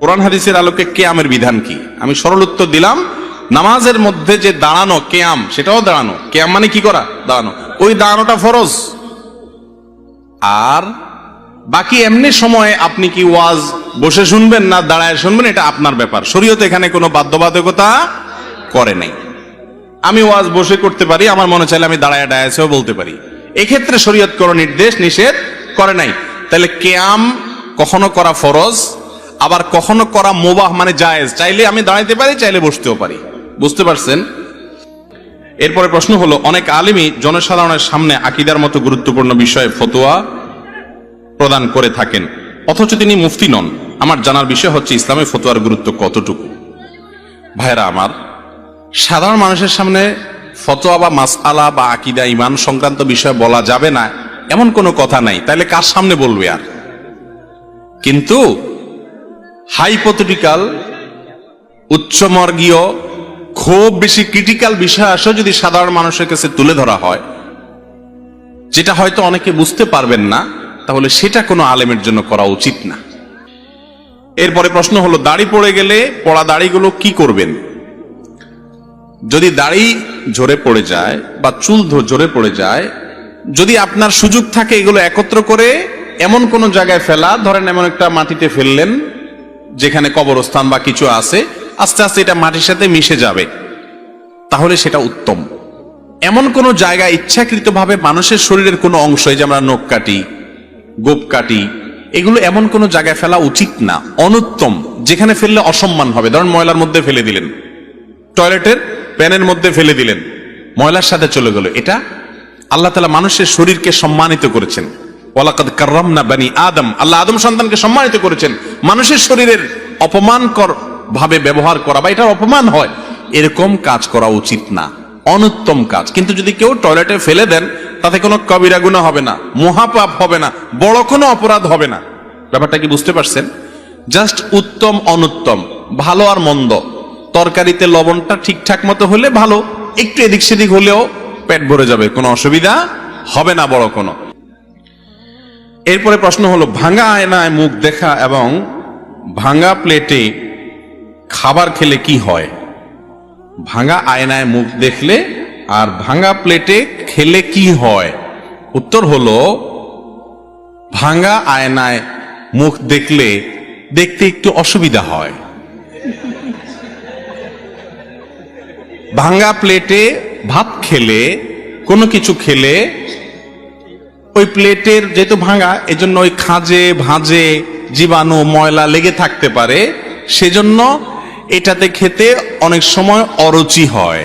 কোরআন হাদিসের আলোকে কিয়ামের বিধান কি? আমি সরল উত্তর দিলাম, নামাজের মধ্যে যে দাঁড়ানো কিয়াম, সেটাও দাঁড়ানো। কিয়াম মানে কি করা? দাঁড়ানো। ওই দাঁড়ানোটা ফরজ। আর বাকি এমনি সময়ে আপনি কি ওয়াজ বসে শুনবেন না দাঁড়ায় শুনবেন, এটা আপনার ব্যাপার। শরীয়ত এখানে কোনো বাধ্যবাধকতা করে নাই। আমি ওয়াজ বসে করতে পারি, আমার মনে চাইলে আমি দাঁড়ায় ডায়াসেও বলতে পারি। এক্ষেত্রে শরীয়ত কোনো নির্দেশ নিষেধ করে নাই। তাহলে কিয়াম কখনো করা ফরজ, আবার কখনো করা মুবাহ মানে জায়েজ। চাইলে আমি দাঁড়াইতে পারি, চাইলে বসতেও পারি। বুঝতে পারছেন? এরপরে প্রশ্ন হলো, অনেক আলেমই জনসাধারণের সামনে আকীদার মতো গুরুত্বপূর্ণ বিষয়ে ফতোয়া প্রদান করে থাকেন, অথচ তিনি মুফতি নন। আমার জানার বিষয় হচ্ছে ইসলামে ফতোয়ার গুরুত্ব কতটুকু। ভাইরা আমার, সাধারণ মানুষের সামনে ফতোয়া বা মাসআলা বা আকীদা ঈমান সংক্রান্ত বিষয় বলা যাবে না এমন কোনো কথা নাই। তাইলে কার সামনে বলবে আর? কিন্তু হাইপোথেটিক্যাল, উচ্চমর্গীয়, খুব বেশি ক্রিটিক্যাল বিষয় আসলে যদি সাধারণ মানুষের কাছে তুলে ধরা হয়, যেটা হয়তো অনেকে বুঝতে পারবেন না, তাহলে সেটা কোনো আলেমের জন্য করা উচিত না। এরপরে প্রশ্ন হলো, দাড়ি পড়ে গেলে পড়া দাড়িগুলো কি করবেন? যদি দাড়ি ঝরে পড়ে যায় বা চুল ঝরে পড়ে যায়, যদি আপনার সুযোগ থাকে এগুলো একত্র করে এমন কোন জায়গায় ফেলা, ধরেন এমন একটা মাটিতে ফেললেন যেখানে কবরস্থান বা কিছু আছে, আস্তে আস্তে এটা মাটির সাথে মিশে যাবে, তাহলে সেটা উত্তম। এমন কোন জায়গায় ইচ্ছাকৃতভাবে মানুষের শরীরের কোনো অংশ, যে আমরা নখ কাটি, গোপ কাটি, এগুলো এমন কোন জায়গায় ফেলা উচিত না, অনুত্তম। যেখানে ফেললে অসম্মান হবে, ধরেন ময়লার মধ্যে ফেলে দিলেন, টয়লেটের প্যানের মধ্যে ফেলে দিলেন, ময়লার সাথে চলে গেল। এটা আল্লাহ তাআলা মানুষের শরীরকে সম্মানিত করেছেন। ওয়ালাকাদ কাররামনা বানি আদম, আল্লাহ আদম সন্তানকে সম্মানিত করেছেন। মানুষের শরীরের অপমানকর ভাবে ব্যবহার করা বা এটার অপমান হয়, এরকম কাজ করা উচিত না, অনুত্তম কাজ। কিন্তু যদি কেউ টয়লেটে ফেলে দেন, তাতে কোনো কবিরা গুনাহ হবে না, মহাপাপ হবে না, বড় কোনো অপরাধ হবে না। ব্যাপারটা কি বুঝতে পারছেন? জাস্ট উত্তম অনুত্তম, ভালো আর মন্দ। তরকারিতে লবণটা ঠিকঠাক মতো হলে ভালো, একটু এদিক সেদিক হলেও পেট ভরে যাবে, কোনো অসুবিধা হবে না বড় কোনো। এরপরে প্রশ্ন হলো, ভাঙা আয়নায় মুখ দেখা এবং ভাঙা প্লেটে খাবার খেলে কি হয়? ভাঙা আয়নায় মুখ দেখলে আর ভাঙা প্লেটে খেলে কি হয়? উত্তর হলো, ভাঙা আয়নায় মুখ দেখলে দেখতে একটু অসুবিধা হয়। ভাঙা প্লেটে ভাত খেলে, কোনো কিছু খেলে, ওই প্লেটের যেহেতু ভাঙা, এজন্য ওই খাঁজে ভাঁজে জীবাণু ময়লা লেগে থাকতে পারে, সেজন্য এটাতে খেতে অনেক সময় অরুচি হয়।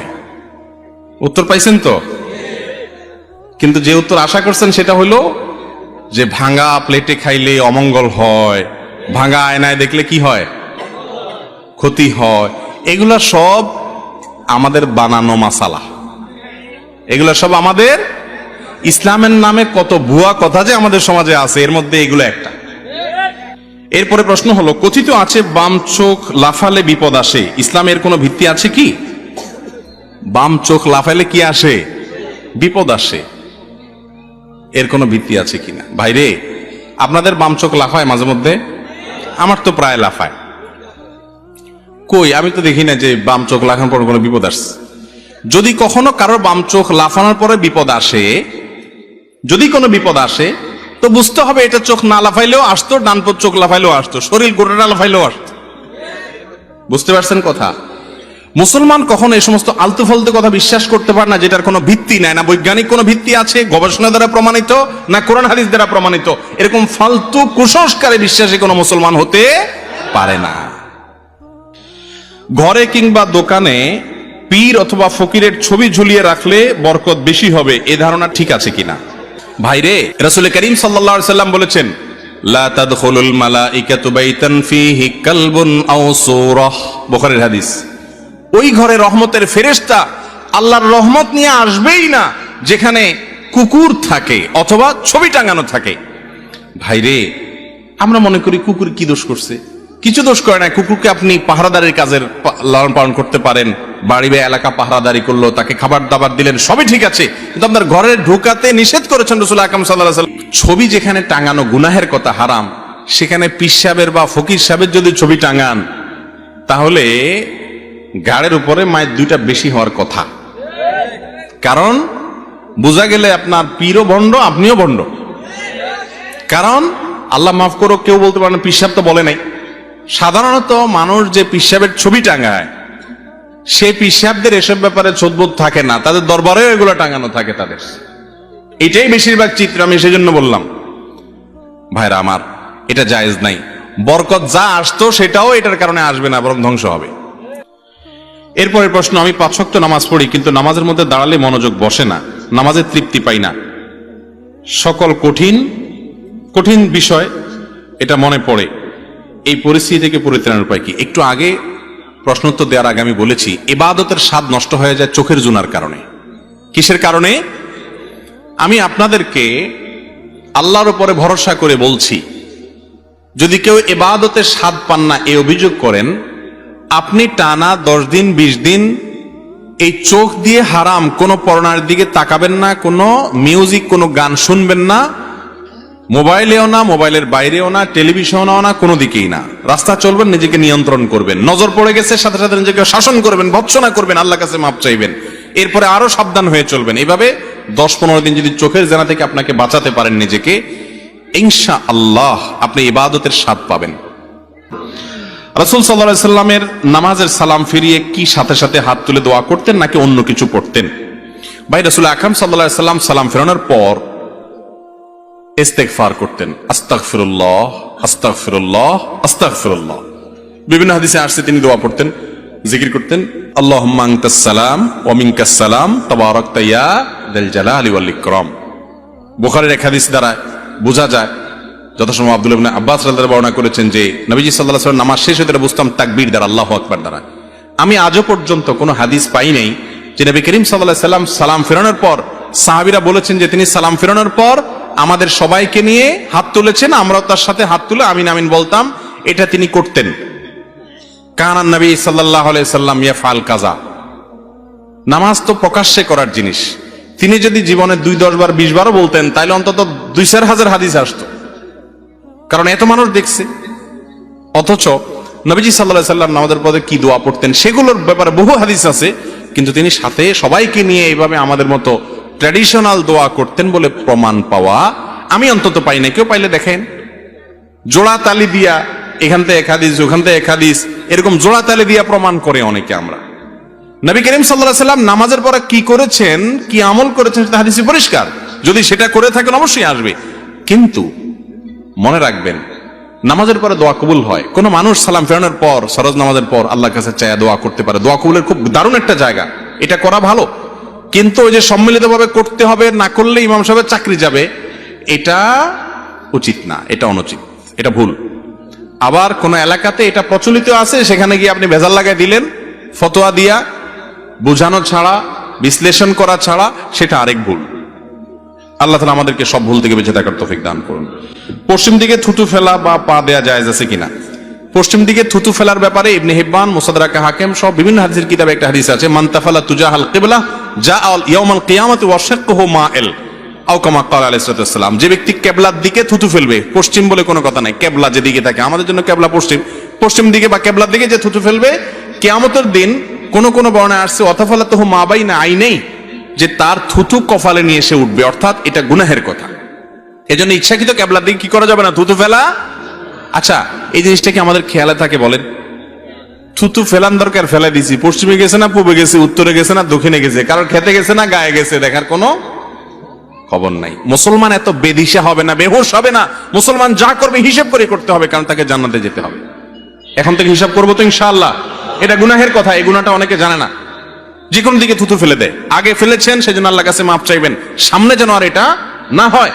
উত্তর পাইছেন তো? কিন্তু যে উত্তর আশা করছেন সেটা হলো যে ভাঙা প্লেটে খাইলে অমঙ্গল হয়, ভাঙা আয়নায় দেখলে কি হয়? ক্ষতি হয়। এগুলা সব আমাদের বানানো মাসালা, এগুলা সব আমাদের ইসলামের নামে কত ভুয়া কথা যে আমাদের সমাজে আছে, এর মধ্যে এগুলো একটা। এরপরে প্রশ্ন হলো, কথিত আছে বাম চোখ লাফালে বিপদ আসে, ইসলামের কোনো ভিত্তি আছে কি? বাম চোখ লাফালে কি আসে? বিপদ আসে। এর কোনো ভিত্তি আছে কিনা? ভাইরে, আপনাদের বাম চোখ লাফায় মাঝে মধ্যে? আমার তো প্রায় লাফায়। কই, আমি তো দেখি না যে বাম চোখ লাফানোর পর কোনো বিপদ আসছে। যদি কখনো কারোর বাম চোখ লাফানোর পরে বিপদ আসে, যদি কোনো বিপদ আসে, তো বুঝতে হবে এটা চোখ না লাফাইলেও আসতো, ডান চোখ লাফাইলেও আসতো, শরীর গোটাটা লাফাইলেও আসতো। বুঝতে পারছেন কথা? মুসলমান কখনো এই সমস্ত আলতু ফালতু কথা বিশ্বাস করতে পারে না, যেটার কোনো ভিত্তি নাই। না বৈজ্ঞানিক কোনো ভিত্তি আছে, গবেষণা দ্বারা প্রমাণিত, না কোরআন হাদিস দ্বারা প্রমাণিত। এরকম ফালতু কুসংস্কারে বিশ্বাসী কোনো মুসলমান হতে পারে না। ঘরে কিংবা দোকানে পীর অথবা ফকিরের ছবি ঝুলিয়ে রাখলে বরকত বেশি হবে, এ ধারণা ঠিক আছে কিনা? ভাইরে, রাসূল করিম সাল্লাল্লাহু আলাইহি সাল্লাম বলেছেন, লা তাদখুলুল মালাইকাতু বাইতান ফীহি কালবুন আও সূরাহ, বুখারীর হাদিস। ওই ঘরে রহমতের ফেরেশতা আল্লাহর রহমত নিয়ে আসবেই না যেখানে কুকুর থাকে অথবা ছবি টাঙানো থাকে। ভাইরে, আমরা মনে করি কুকুর কি দোষ করছে? কিছু দোষ করে না। কুকুরকে আপনি পাহারাদারের কাজের লালন পালন করতে পারেন, বাড়ি বা এলাকা পাহারাদারি করলো, তাকে খাবার দাবার দিলেন, সবই ঠিক আছে। কিন্তু আপনার ঘরে ঢোকাতে নিষেধ করেছেন রাসূল আকরাম সাল্লাল্লাহু আলাইহি ওয়াসাল্লাম। ছবি যেখানে টাঙানো গুনাহের কথা, হারাম, সেখানে পীর সাহেবের বা ফকির সাহেবের যদি ছবি টাঙান, তাহলে গাড়ের উপরে মায়ের দুইটা বেশি হওয়ার কথা। কারণ বোঝা গেলে আপনার পীরও ভণ্ড, আপনিও ভণ্ড। কারণ আল্লাহ মাফ করো, কেউ বলতে পারেন পীর সাহেব তো বলে নাই। সাধারণত মানুষ যে পীর সাহেবের ছবি টাঙায়, সেই পীর সাহেবদের এসব ব্যাপারে ছোটবোধ থাকে না, তাদের দরবারেও এগুলো টাঙানো থাকে তাদের। এটাই বেশিরভাগ চিত্র। আমি সেজন্য বললাম ভাইরা আমার, এটা জায়েজ নাই। বরকত যা আসতো সেটাও এটার কারণে আসবে না, বরং ধ্বংস হবে। এরপরের প্রশ্ন, আমি 5 ওয়াক্ত নামাজ পড়ি, কিন্তু নামাজের মধ্যে দাঁড়ালে মনোযোগ বসে না, নামাজের তৃপ্তি পাই না, সকল কঠিন কঠিন বিষয় এটা মনে পড়ে, এই পরিস্থিতি থেকে পরিত্রাণের উপায় কি? একটু আগে প্রশ্নোত্তর দেওয়ার আগে আমি বলেছি, ইবাদতের স্বাদ নষ্ট হয়ে যায় চোখের জুনার কারণে। কিসের কারণে? আমি আপনাদেরকে আল্লাহর উপরে ভরসা করে বলছি, যদি কেউ ইবাদতের স্বাদ পান না এই অভিযোগ করেন, আপনি টানা 10 দিন 20 দিন এই চোখ দিয়ে হারাম কোনো পর্ণার দিকে তাকাবেন না, কোনো মিউজিক কোনো গান শুনবেন না, মোবাইলেও না, মোবাইলের বাইরেও না, টেলিভিশনেও না, কোনো দিকেই না। রাস্তা চলবেন, নিজেকে নিয়ন্ত্রণ করবেন, নজর পড়ে গেছে সাথে সাথে নিজেকে শাসন করবেন, ভৎসনা করবেন, আল্লাহর কাছে মাপ চাইবেন, এরপরে আরো সাবধান হয়ে চলবেন। এইভাবে 10-15 দিন যদি চোখের জেনা থেকে আপনাকে বাঁচাতে পারেন নিজেকে, ইনশাআল্লাহ আপনি ইবাদতের স্বাদ পাবেন। রাসূল সাল্লাল্লাহু আলাইহি সাল্লামের নামাজের সালাম ফিরিয়ে কি সাথে সাথে হাত তুলে দোয়া করতেন নাকি অন্য কিছু পড়তেন? ভাই, রাসূল আকরাম সাল্লাল্লাহু আলাইহি সাল্লাম সালাম ফেরানোর পর ইস্তেগফার করতেন, আস্তাগফিরুল্লাহ আস্তাগফিরুল্লাহ আস্তাগফিরুল্লাহ। বিভিন্ন হাদিসে আসছে তিনি দোয়া পড়তেন, জিকির করতেন, আল্লাহুম্মা আনতাস সালাম ওয়া মিনকাস সালাম তাবারাকতা ইয়া যাল জালালি ওয়াল ইকরাম। বুখারীর এক হাদিস দ্বারা বোঝা যায়, যথাসময় আব্দুল্লাহ ইবনে আব্বাস রাদিয়াল্লাহু বর্ণনা করেছেন যে নবীজি সাল্লাল্লাহু আলাইহি ওয়াসাল্লাম নামাজ শেষ হতে বুঝতাম তাকবীর দ্বারা, আল্লাহু আকবার দ্বারা। আমি আজও পর্যন্ত কোনো হাদিস পাই নাই যে নবী করিম সাল্লাল্লাহু আলাইহি ওয়াসাল্লাম সালাম ফেরানোর পর সাহাবীরা বলেছেন যে তিনি সালাম ফেরানোর পর আমাদের সবাইকে নিয়ে হাত তুলেছেন, আমরাও তার সাথে হাত তুলে আমিন আমিন বলতাম। এটা তিনি করতেন। কানান নবী সাল্লাল্লাহু আলাইহি ওয়াসাল্লাম ইয়াফআল কাযা। নামাজ তো প্রকাশ্যে করার জিনিস। তিনি যদি জীবনে 2-10 বার 20 বারও বলতেন, তাহলে অন্তত 2-4 হাজার হাদিস আসতো, কারণ এত মানুষ দেখছে। অথচ নবীজি সাল্লাল্লাহু আলাইহি ওয়াসাল্লাম নামাজের পরে কি দোয়া পড়তেন সেগুলোর ব্যাপারে বহু হাদিস আছে, কিন্তু তিনি সাথে সবাইকে নিয়ে এইভাবে আমাদের মতো ট্র্যাডিশনাল দোয়া করতেন বলে প্রমাণ পাওয়া আমি অন্তত পাই না। কেউ পাইলে দেখেন। জোড়া তালি দিয়া এখান থেকে এক হাদিস, ওখান থেকে এক হাদিস, এরকম জোড়া তালি দিয়া প্রমাণ করে অনেকে আমরা। নবী করিম সাল্লাল্লাহু আলাইহি ওয়াসাল্লাম নামাজের পরে কি করেছেন, কি আমল করেছেন সেটা হাদিসে পরিষ্কার। যদি সেটা করে থাকেন অবশ্যই আসবে। কিন্তু মনে রাখবেন, নামাজের পরে দোয়া কবুল হয়। কোন মানুষ সালাম ফেরানোর পর ফরজ নামাজের পর আল্লাহর কাছে চায়া দোয়া করতে পারে। দোয়া কবুলের খুব দারুণ একটা জায়গা, এটা করা ভালো। কিন্তু ওই যে সম্মিলিতভাবে করতে হবে, না করলে ইমাম সাহেবের চাকরি যাবে, এটা উচিত না, এটা অনুচিত, এটা ভুল। আবার কোন এলাকাতে এটা প্রচলিত আছে, সেখানে গিয়ে আপনি ভেজাল লাগাই দিলেন, ফতোয়া দিয়া বুঝানো ছাড়া, বিশ্লেষণ করা ছাড়া, সেটা আরেক ভুল। আল্লাহ তাআলা আমাদেরকে সব ভুল থেকে বেঁচে থাকার তৌফিক দান করুন। পশ্চিম দিকে থুতু ফেলা বা পা দেয়া জায়েজ আছে কিনা? পশ্চিম দিকে থুতু ফেলার ব্যাপারে ইবনে হিব্বান, মুসাদরাকে হাকিম সব বিভিন্ন হাদিসের কিতাবে একটা হাদিস আছে, মান তাফালা তুজাহাল কিবলা জাআল ইয়াউমাল কিয়ামাতি ওয়া শাক্কুহু মাইল আও কামা ক্বালা আলাইহিস সালাম। যে ব্যক্তি কিবলার দিকে থুতু ফেলবে, পশ্চিম বলে কোনো কথা নাই, কিবলা যেদিকে থাকে, আমাদের জন্য কিবলা পশ্চিম, পশ্চিম দিকে বা কিবলার দিকে যে থুতু ফেলবে, কিয়ামতের দিন কোন কোন বর্ণনায় আসছে অতাফালাতুহু মা বাইনা আইনাই, যে তার থুতু কপালে নিয়ে এসে উঠবে, অর্থাৎ এটা গুনাহের কথা। এজন্য ইচ্ছাকৃত কিবলার দিকে কি করা যাবে না, থুতু ফেলা। আচ্ছা, এই জিনিসটা কি আমাদের খেয়ালে থাকে বলেন? থুতু ফেলান দরকার, ফেলা দিছি, পশ্চিমে গেছে না পূবে গেছে, উত্তরে গেছে না দক্ষিণে গেছে, কারোর খেতে গেছে না গায়ে গেছে, দেখার কোনো খবর নাই। মুসলমান এত বেদিশা হবে না, বেহুশ হবে না। মুসলমান যা করবে হিসাব করে করতে হবে, কারণ তাকে জান্নাতে যেতে হবে। এখন থেকে হিসাব করবো তো ইনশাআল্লাহ। এটা গুনাহের কথা, এই গুনাহটা অনেকে জানে না। যে কোনো দিকে থুতু ফেলে দেয়, আগে ফেলেছেন সেজন্য আল্লাহর কাছে মাপ চাইবেন, সামনে যেন আর এটা না হয়।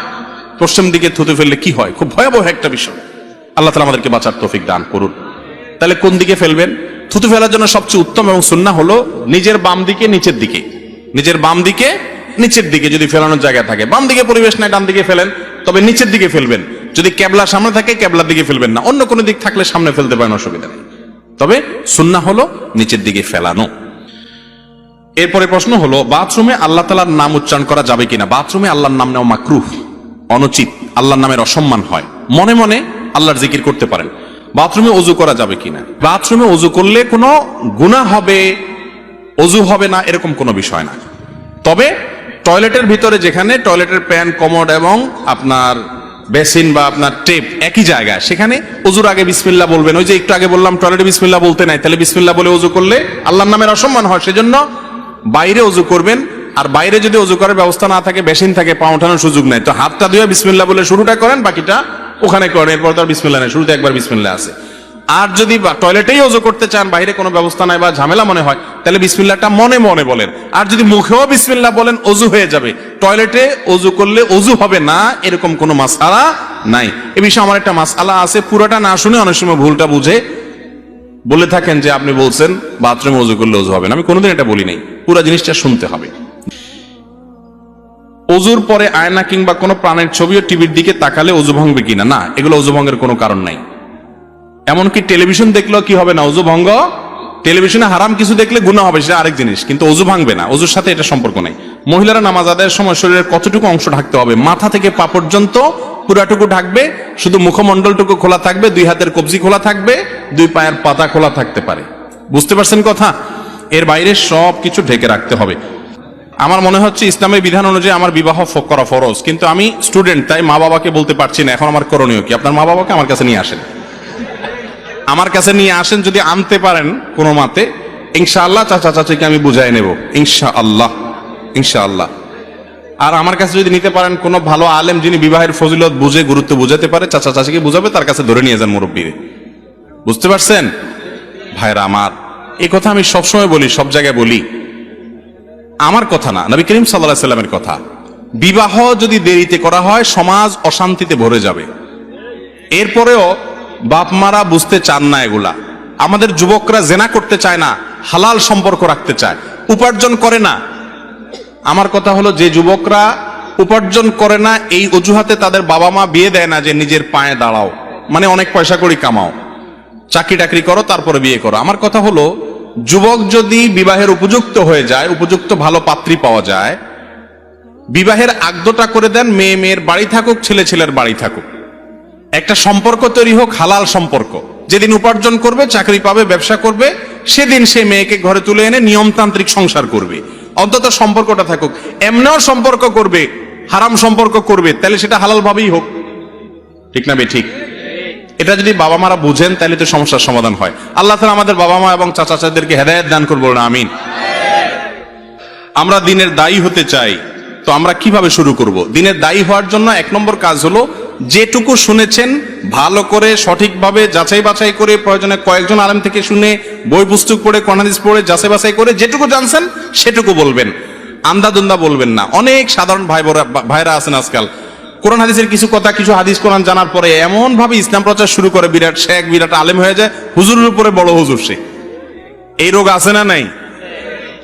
পশ্চিম দিকে থুতু ফেললে কি হয়, খুব ভয়াবহ একটা বিষয়। আল্লাহ তাআলা আমাদেরকে বাঁচার তৌফিক দান করুন। তাহলে কোন দিকে ফেলবেন? থুতু ফেলার জন্য সবচেয়ে উত্তম এবং সুন্নাহ হলো নিজের বাম দিকে নিচের দিকে, নিজের বাম দিকে নিচের দিকে যদি ফেলানোর জায়গা থাকে। বাম দিকে পরিবেশ নাই, ডান দিকে ফেলেন, তবে নিচের দিকে ফেলবেন। যদি কেবলা সামনে থাকে কেবলার দিকে ফেলবেন না, অন্য কোনো দিক থাকলে সামনে ফেলতে পারেন, অসুবিধা নেই। তবে সুন্নাহ হলো নিচের দিকে ফেলানো। এরপরে প্রশ্ন হলো, বাথরুমে আল্লাহ তাআলার নাম উচ্চারণ করা যাবে কিনা? বাথরুমে আল্লাহর নাম নেওয়া মাকরুহ, অনুচিত, আল্লাহর নামের অসম্মান হয়। মনে মনে আল্লাহর জিকির করতে পারেন। বাথরুমে ওযু করা যাবে কিনা, বাথরুমে ওযু করলে কোনো গুনাহ হবে, ওযু হবে না, এরকম কোনো বিষয় না। তবে টয়লেটের ভিতরে, যেখানে টয়লেটের প্যান, কমোড এবং আপনার বেসিন বা আপনার টেপ একই জায়গায়, সেখানে ওযুর আগে বিসমিল্লাহ বলবেন। ওই যে একটু আগে বললাম টয়লেটে বিসমিল্লাহ বলতে নাই, তাহলে বিসমিল্লাহ বলে ওযু করলে আল্লাহর নামের অসম্মান হয়, সেজন্য বাইরে ওযু করবেন। আর বাইরে যদি ওযু করার ব্যবস্থা না থাকে, বেসিন থাকে, পা ওঠানোর সুযোগ নাই, তো হাতটা ধুয়ে বিসমিল্লাহ বলে শুরুটা করেন, বাকিটা ওখানে করেন, এরপর তো আর বিসমিল্লাহ নেই, শুরুতে একবার বিসমিল্লাহ আছে। আর যদি টয়লেটেই ওযু করতে চান, বাইরে কোনো ব্যবস্থা নাই বা ঝামেলা মনে হয়, তাহলে বিসমিল্লাহটা মনে মনে বলেন। আর যদি মুখেও বিসমিল্লাহ বলেন, ওযু হয়ে যাবে। টয়লেটে ওযু করলে ওযু হবে না, এরকম কোনো মাসআলা নাই। এই বিষয়ে আমার একটা মাসআলা আছে, পুরোটা না শুনে অনেক সময় ভুলটা বুঝে বলে থাকেন যে আপনি বলছেন বাথরুমে ওযু করলে ওযু হবে না। আমি কোনোদিন এটা বলি নাই, পুরো জিনিসটা শুনতে হবে। ওযুর পরে আয়না কিংবা কোনো প্রাণের ছবি ও টিভির দিকে তাকালে ওযু ভাঙবে কিনা? না, এগুলো ওযু ভঙ্গের কোনো কারণ নাই। এমনকি টেলিভিশন দেখলেও কি হবে না, ওযু ভঙ্গ। টেলিভিশনে হারাম কিছু দেখলে গুনাহ হবে, সেটা আরেক জিনিস, কিন্তু ওযু ভাঙবে না, ওযুর সাথে এটা সম্পর্ক নাই। মহিলারা নামাজ আদায়ের সময় শরীরের কতটুকু অংশ ঢাকতে হবে? মাথা থেকে পা পর্যন্ত পুরাটুকু ঢাকবে, শুধু মুখমণ্ডলটুকু খোলা থাকবে, দুই হাতের কবজি খোলা থাকবে, দুই পায়ের পাতা খোলা থাকতে পারে। বুঝতে পারছেন কথা? এর বাইরে সব কিছু ঢেকে রাখতে হবে। আমার মনে হচ্ছে ইসলামের বিধান অনুযায়ী আমার বিবাহ করা ফরজ, কিন্তু আমি স্টুডেন্ট, তাই মা বাবাকে বলতে পারছি না। এখন আমার করণীয় কি? আপনার মা বাবাকে আমার কাছে নিয়ে আসেন, আমার কাছে নিয়ে আসেন। যদি আনতে পারেন কোনো মতে, ইনশাআল্লাহ চাচা চাচিকে আমি বুঝাই নেব, ইনশাআল্লাহ, ইনশাআল্লাহ। আর আমার কাছে যদি নিতে পারেন কোনো ভালো আলেম, যিনি বিবাহের ফজিলত বুঝে, গুরুত্ব বুঝাতে পারে, চাচা চাচিকে বুঝাবে, তার কাছে ধরে নিয়ে যান মুরব্বীরে। বুঝতে পারছেন ভাইরা আমার? এই কথা আমি সবসময় বলি, সব জায়গায় বলি, আমার কথা না, নবী করিম সাল্লাল্লাহু আলাইহি সাল্লামের কথা। বিবাহ যদি দেরিতে করা হয়, সমাজ অশান্তিতে ভরে যাবে। এরপরেও বাপ মারা বুঝতে চান না এগুলা। আমাদের যুবকরা জেনা করতে চায় না, হালাল সম্পর্ক রাখতে চায়, উপার্জন করে না। আমার কথা হলো, যে যুবকরা উপার্জন করে না, এই অজুহাতে তাদের বাবা মা বিয়ে দেয় না যে নিজের পায়ে দাঁড়াও, মানে অনেক পয়সা করি কামাও, চাকরি টাকরি করো, তারপরে বিয়ে করো। আমার কথা হলো, যুবক যদি বিবাহের উপযুক্ত হয়ে যায়, উপযুক্ত ভালো পাত্রী পাওয়া যায়, বিবাহের আগদটা করে দেন, মেয়ে মেয়ের বাড়ি থাকুক, ছেলে ছেলের বাড়ি থাকুক, একটা সম্পর্ক তৈরি হোক, হালাল সম্পর্ক। যেদিন উপার্জন করবে, চাকরি পাবে, ব্যবসা করবে, সেদিন সে মেয়েকে ঘরে তুলে এনে নিয়মতান্ত্রিক সংসার করবে, অন্তত সম্পর্কটা থাকুক। এমনিও সম্পর্ক করবে, হারাম সম্পর্ক করবে, তাহলে সেটা হালাল ভাবেই হোক, ঠিক না বে ঠিক? এটা যদি বাবা মারা বুঝেন, তাহলে তো সমস্যার সমাধান হয়। আল্লাহ তাআলা আমাদের বাবা মা এবং চাচা চাচাদেরকে হেদায়েত দান করুন, বলুন আমিন। আমরা দিনের দায়ী হতে চাই, তো আমরা কিভাবে শুরু করব? দিনের দায়ী হওয়ার জন্য 1 নম্বর কাজ হলো, যেটুকু শুনেছেন ভালো করে সঠিকভাবে যাচাই বাছাই করে, প্রয়োজনে কয়েকজন আলেম থেকে শুনে, বই পুস্তক পড়ে, কোরআন হাদিস পড়ে যাচাই বাছাই করে যেটুকু জানছেন সেটুকু বলবেন, আন্দাদুন্দা বলবেন না। অনেক সাধারণ ভাইরা আছেন আজকাল, কোরআন হাদিসের কিছু কথা, কিছু হাদিস কোরআন জানার পরে এমন ভাবে ইসলাম প্রচার শুরু করে, বিরাট শেখ, বিরাট আলেম হয়ে যায়, হুজুরের উপরে বড় হুজুর সে। এই রোগ আছে না নাই?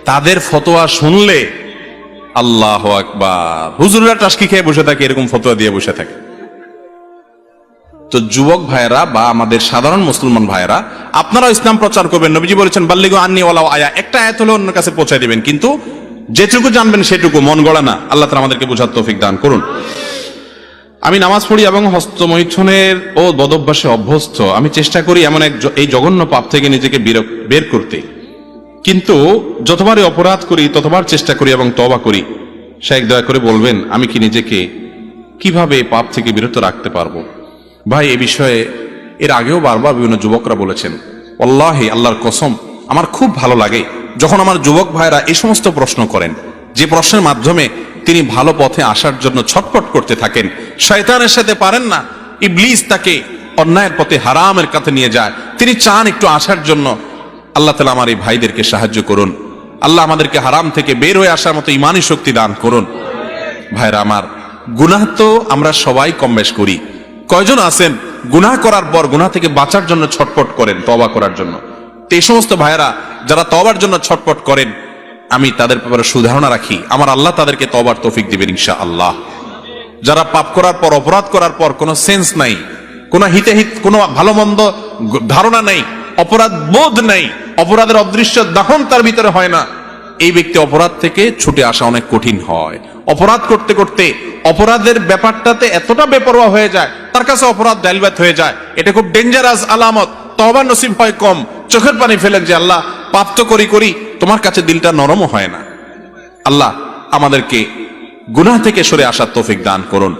তাদের ফতোয়া শুনলে আল্লাহু আকবার, হুজুররা টাসকি খেয়ে বসে থাকে, এরকম ফতোয়া দিয়ে বসে থাকে। তো যুবক ভাইয়েরা বা আমাদের সাধারণ মুসলমান ভাইয়েরা, আপনারাও ইসলাম প্রচার করবেন। নবীজি বলেছেন, বাল্লিগু আন্নি ওয়ালাউ আয়া, একটা আয়াত হলে অন্যের কাছে পৌঁছে দিবেন, কিন্তু যেটুকু জানবেন সেটুকু, মন গড়া না। আল্লাহ তাআলা আমাদেরকে বোঝার তৌফিক দান করুন। আমি নামাজ পড়ি এবং হস্তমৈথুনের ও বদভ্যাসে অভ্যস্ত। আমি চেষ্টা করি এমন এই জঘন্য পাপ থেকে নিজেকে বের করতে, কিন্তু যতবারই অপরাধ করি ততবার চেষ্টা করি এবং তওবা করি। শেখ দয়া করে বলবেন, আমি কি নিজেকে কিভাবে পাপ থেকে বিরত রাখতে পারবো? ভাই, এই বিষয়ে এর আগেও বারবার বিভিন্ন যুবকরা বলেছেন। আল্লাহি, আল্লাহর কসম, আমার খুব ভালো লাগে যখন আমার যুবক ভাইরা এই সমস্ত প্রশ্ন করেন, যে প্রশ্নের মাধ্যমে তিনি ভালো পথে আসার জন্য ছটফট করতে থাকেন। শয়তানের সাথে পারেন না, ইবলিস তাকে অন্যায়ের পথে, হারামের কাছে নিয়ে যায়, তিনি চান একটু আসার জন্য। আল্লাহ তাআলা আমার এই ভাইদেরকে সাহায্য করুন। আল্লাহ আমাদেরকে হারাম থেকে বের হয়ে আসার মতো ঈমানি শক্তি দান করুন। ভাইরা আমার, গুনাহ তো আমরা সবাই কম বেশ করি। কয়জন আছেন গুনাহ করার পর গুনাহ থেকে বাঁচার জন্য ছটফট করেন, তওবা করার জন্য? তো এই সমস্ত ভাইরা যারা তওবার জন্য ছটফট করেন, আমি তাদের ব্যাপারে সুধারণা রাখি, আমার আল্লাহ তাদেরকে তওবার তৌফিক দিবেন ইনশাআল্লাহ। যারা পাপ করার পর, অপরাধ করার পর কোনো সেন্স নাই, কোনো হিতাহিত, কোনো ভালো মন্দ ধারণা নাই, অপরাধ বোধ নাই, অপরাধের অদৃশ্য দাহন তার ভিতরে হয় না, এই ব্যক্তি অপরাধ থেকে ছুটে আসা অনেক কঠিন হয়। অপরাধ করতে করতে অপরাধের ব্যাপারটাতে এতটা বেপরোয়া হয়ে যায়, তার কাছে অপরাধ ডাইলবাত হয়ে যায়। এটা খুব ডেঞ্জারাস আলামত। তওবা নসিব হয় কম, চোখের পানি ফেলেন যে আল্লাহ পাপ তো করি করি, তোমার কাছে দিলটা নরমও হয় না। আল্লাহ আমাদেরকে গুনাহ থেকে সরে আসার তৌফিক দান করুন।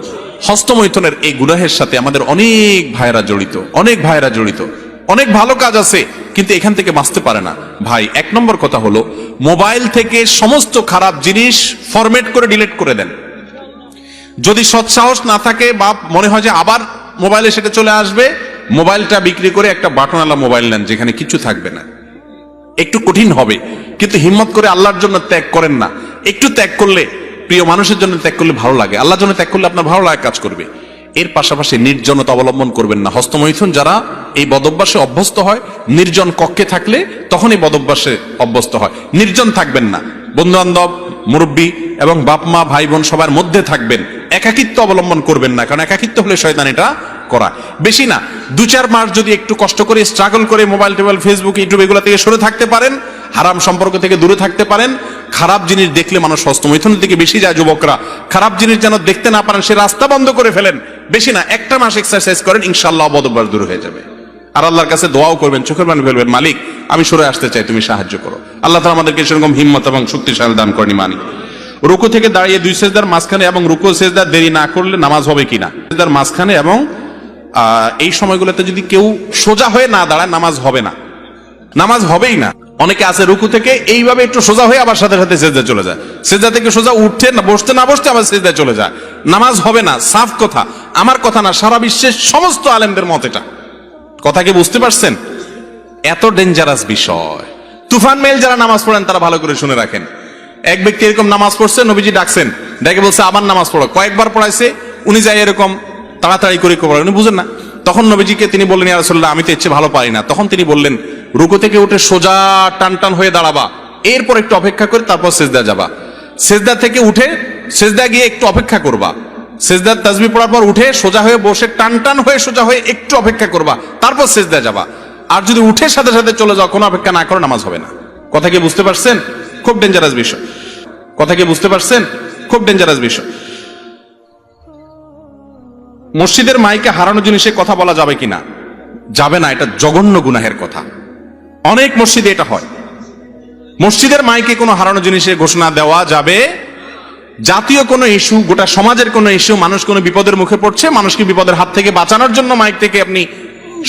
হস্তমৈথুনের এই গুনাহের সাথে আমাদের অনেক ভাইয়েরা জড়িত, অনেক ভাইয়েরা জড়িত। অনেক ভালো কাজ আছে কিন্তু এখান থেকে বাঁচতে পারে না। ভাই, এক নম্বর কথা হলো মোবাইল থেকে সমস্ত খারাপ জিনিস ফরম্যাট করে ডিলিট করে দেন। যদি সৎসাহস না থাকে বা মনে হয় যে আবার মোবাইলে সেটা চলে আসবে, মোবাইলটা বিক্রি করে একটা বাটনওয়ালা মোবাইল নেন যেখানে কিছু থাকবে না। একটু কঠিন হবে কিন্তু হিম্মত করে আল্লাহর জন্য ত্যাগ করেন না। একটু ত্যাগ করলে, প্রিয় মানুষের জন্য ত্যাগ করলে ভালো লাগে, আল্লাহর জন্য ত্যাগ করলে আপনার ভালো লাগে কাজ করবে। এর পাশাপাশি নির্জনতা অবলম্বন করবেন না। হস্তমৈথুন যারা এই বদভ্যাসে অভ্যস্ত হয়, নির্জন কক্ষে থাকলে তখন এই বদভ্যাসে অভ্যস্ত হয়। নির্জন থাকবেন না, বন্ধু বান্ধব, মুরব্বী এবং বাপ মা ভাই বোন সবার মধ্যে থাকবেন। একাকিত্ব অবলম্বন করবেন না, কারণ একাকিত্ব হলে শয়তান এটা করা। বেশি না, 2-4 মাস যদি একটু কষ্ট করে স্ট্রাগল করে মোবাইল টোবাইল ফেসবুক ইউটিউব এগুলো থেকে সরে থাকতে পারেন, হারাম সম্পর্ক থেকে দূরে থাকতে পারেন। খারাপ জিনিস দেখলে মানুষ হস্তমৈথুনের দিকে বেশি যায়। যুবকরা খারাপ জিনিস যেন দেখতে না পারেন সে রাস্তা বন্ধ করে ফেলেন। বেশি না, 1 মাস এক্সারসাইজ করেন, ইনশাআল্লাহ বদভ্যাস দূর হয়ে যাবে। আর আল্লাহর কাছে দোয়াও করবেন, চোখের পানি ফেলবেন, মালিক আমি সরে আসতে চাই, তুমি সাহায্য করো। আল্লাহ তাআলা আমাদেরকে সেরকম হিম্মত এবং শক্তিশালী দান করেন। মানি রুকু থেকে দাঁড়িয়ে 2 সেজদার মাঝখানে এবং রুকু সেজদা দেরি না করলে নামাজ হবে কিনা? সেজদার মাঝখানে এবং এই সময়গুলোতে যদি কেউ সোজা হয়ে না দাঁড়ায় নামাজ হবে না, নামাজ হবেই না। অনেকে আছে রুকু থেকে এইভাবে একটু সোজা হয়ে আবার সাথে সাথে সেজদায় চলে যায়, সেজদা থেকে সোজা উঠতে না বসতে না বসতে আবার সেজদায় চলে যায়। নামাজ হবে না, সাফ কথা, আমার কথা না, সারা বিশ্বের সমস্ত আলেমদের মত এটা। কথা কি বুঝতে পারছেন? এত ডেঞ্জারাস বিষয়। তুফান মেল যারা নামাজ পড়েন তারা ভালো করে শুনে রাখেন। এক ব্যক্তি এরকম নামাজ পড়ছে, নবীজি ডাকছেন, ডেকে বলছে আবার নামাজ পড়ো। কয়েকবার পড়াইছে, উনি যাই এরকম তাড়াতাড়ি করে পড়েন, উনি বুঝেন না। তখন নবীজিকে তিনি বললেন, ইয়া রাসূলুল্লাহ আমি তো ইচ্ছে ভালো পারি না। তখন তিনি বললেন রুকু থেকে উঠে সোজা টান টান হয়ে দাঁড়াবা, এরপর একটু অপেক্ষা করে তারপর সেজদা যাবা। সেজদা থেকে উঠে সেজদা গিয়ে একটু অপেক্ষা করবা, সেজদার তাসবিহ পড়ার পর উঠে সোজা হয়ে বসে টান টান হয়ে সোজা হয়ে একটু অপেক্ষা করবা, তারপর সেজদা যাবা। আর যদি উঠে সাথে সাথে চলে যাও, কোনো অপেক্ষা না করে, নামাজ হবে না। কথা কি বুঝতে পারছেন? খুব ডেঞ্জারাস বিষয়। কথা কি বুঝতে পারছেন? খুব ডেঞ্জারাস বিষয়। মসজিদের মাইকে হারানো জিনিসে কথা বলা যাবে কিনা? যাবে না, এটা জঘন্য গুনাহের কথা। অনেক মসজিদে এটা হয়। মসজিদের মাইকে কোনো হারানো জিনিসের ঘোষণা দেওয়া যাবে। জাতীয় কোনো ইস্যু, গোটা সমাজের কোনো ইস্যু, মানুষ কোনো বিপদের মুখে পড়ছে, মানুষকে বিপদের হাত থেকে বাঁচানোর জন্য মাইক থেকে আপনি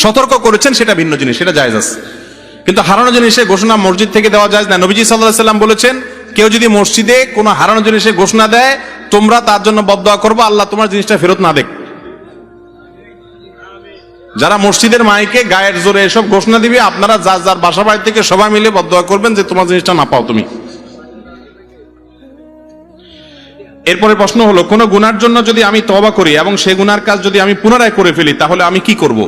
সতর্ক করেছেন, সেটা ভিন্ন জিনিস, সেটা জায়েজ আছে। কিন্তু হারানো জিনিসের ঘোষণা মসজিদ থেকে দেওয়া যায় না। নবীজি সাল্লাল্লাহু আলাইহি সাল্লাম বলেছেন, কেউ যদি মসজিদে কোনো হারানো জিনিসের ঘোষণা দেয়, তোমরা তার জন্য বদদোয়া করবে, আল্লাহ তোমার জিনিসটা ফেরত না দেখ। যারা মসজিদের মাইকে গায়ের জোরে এসব ঘোষণা দিবে, আপনারা যার যার বাসা বাড়ি থেকে সবাই মিলে বদদোয়া করবেন যে তোমার জিনিসটা না পাও তুমি। এরপরে প্রশ্ন হলো, কোন গুনার জন্য যদি আমি তওবা করি এবং সেই গুনার কাজ যদি আমি পুনরায় করে ফেলি, তাহলে আমি কি করব?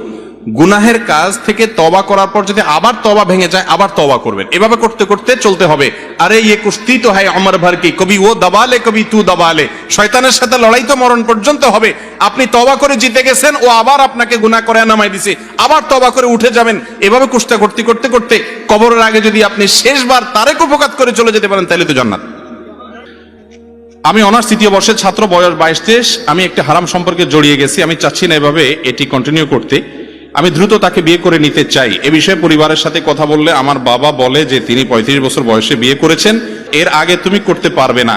গুনাহের কাজ থেকে তওবা করার পর যদি আবার তওবা ভেঙে যায়, আবার তওবা করবেন। এভাবে করতে করতে চলতে হবে। আরে ইয়ে কুস্তি তো হয় অমর ভর কি, কবি ও দবালে কবি তু দবালে। শয়তানের সাথে লড়াই তো মরণ পর্যন্ত হবে। আপনি তওবা করে জিতে গেছেন, ও আবার আপনাকে গুনাহ করে নামাই দিছে, আবার তওবা করে উঠে যাবেন। এভাবে কুস্তা করতে করতে করতে কবরের আগে যদি আপনি শেষবার তারেক উপকাত করে চলে যেতে পারেন, তাহলে তো জান্নাত। আমি অনার্স 3য় বর্ষের ছাত্র, বয়স 22-23। আমি একটা হারাম সম্পর্কে জড়িয়ে গেছি। আমি চাচ্ছি না এভাবে এটি কন্টিনিউ করতে। আমি দ্রুত তাকে বিয়ে করে নিতে চাই। এ বিষয়ে পরিবারের সাথে কথা বললে আমার বাবা বলে যে তিনি 35 বছর বয়সে বিয়ে করেছেন, এর আগে তুমি করতে পারবে না।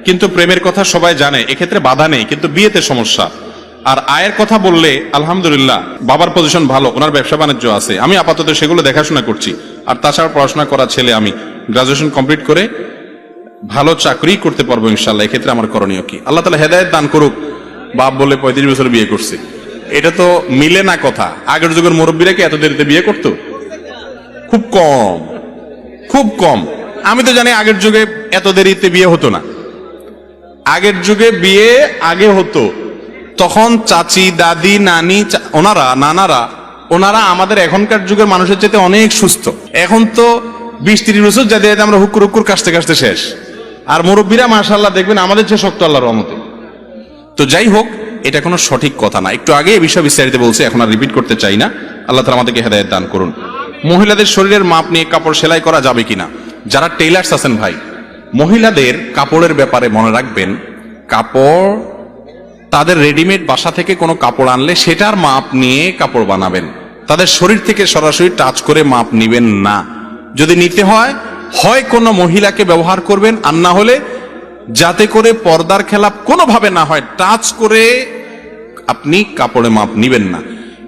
কিন্তু প্রেমের কথা সবাই জানে, এক্ষেত্রে বাধা নেই, কিন্তু বিয়েতে সমস্যা। আর আয়ের কথা বললে আলহামদুলিল্লাহ বাবার পজিশন ভালো, ওনার ব্যবসা বাণিজ্য আছে, আমি আপাতত সেগুলো দেখাশোনা করছি। আর তাছাড়া পড়াশোনা করা ছেলে, আমি গ্রাজুয়েশন কমপ্লিট করে ভালো চাকরি করতে পারবো ইনশাল্লাহ। এক্ষেত্রে আমার করণীয় কি? আল্লাহ তাআলা হেদায়েত দান করুক। বাপ বলে 35 বছর বিয়ে করছে, এটা তো মিলে না কথা। আগের যুগের মুরব্বীরা কি এত দেরিতে বিয়ে করতো? খুব কম, খুব কম। আমি তো জানি আগের যুগে এত দেরিতে বিয়ে হতো না। আগের যুগে বিয়ে আগে হতো, তখন চাচি, দাদি, নানি, ওনারা আমাদের এখনকার যুগের মানুষের চাইতে অনেক সুস্থ। এখন তো 20-30 বছর যাদের আমরা হুকুর হুকুর কাশতে কাশতে শেষ। আর মুরব্বীরা মাশাআল্লাহ দেখবেন আমাদের চেয়ে শক্ত, আল্লাহর রহমতে। তো যাই হোক, এটা কোনো সঠিক কথা না। একটু আগে এই বিষয়ে বিস্তারিত বলছি, এখন আর রিপিট করতে চাই না। আল্লাহ তাআলা আমাদেরকে হেদায়েত দান করুন। মহিলাদের শরীরের মাপ নিয়ে কাপড় সেলাই করা যাবে কিনা? যারা টেইলার্স আছেন ভাই, মহিলাদের কাপড়ের ব্যাপারে মনে রাখবেন, কাপড় তাদের রেডিমেড বাসা থেকে কোনো কাপড় আনলে সেটার মাপ নিয়ে কাপড় বানাবেন, তাদের শরীর থেকে সরাসরি টাচ করে মাপ নিবেন না। যদি নিতে হয় হয় কোনো মহিলাকে ব্যবহার করবেন, আর না হলে যাতে করে পর্দার খেলাপ কোনোভাবে না হয় টাচ করে আপনি কাপড়ে মাপ নিবেন না।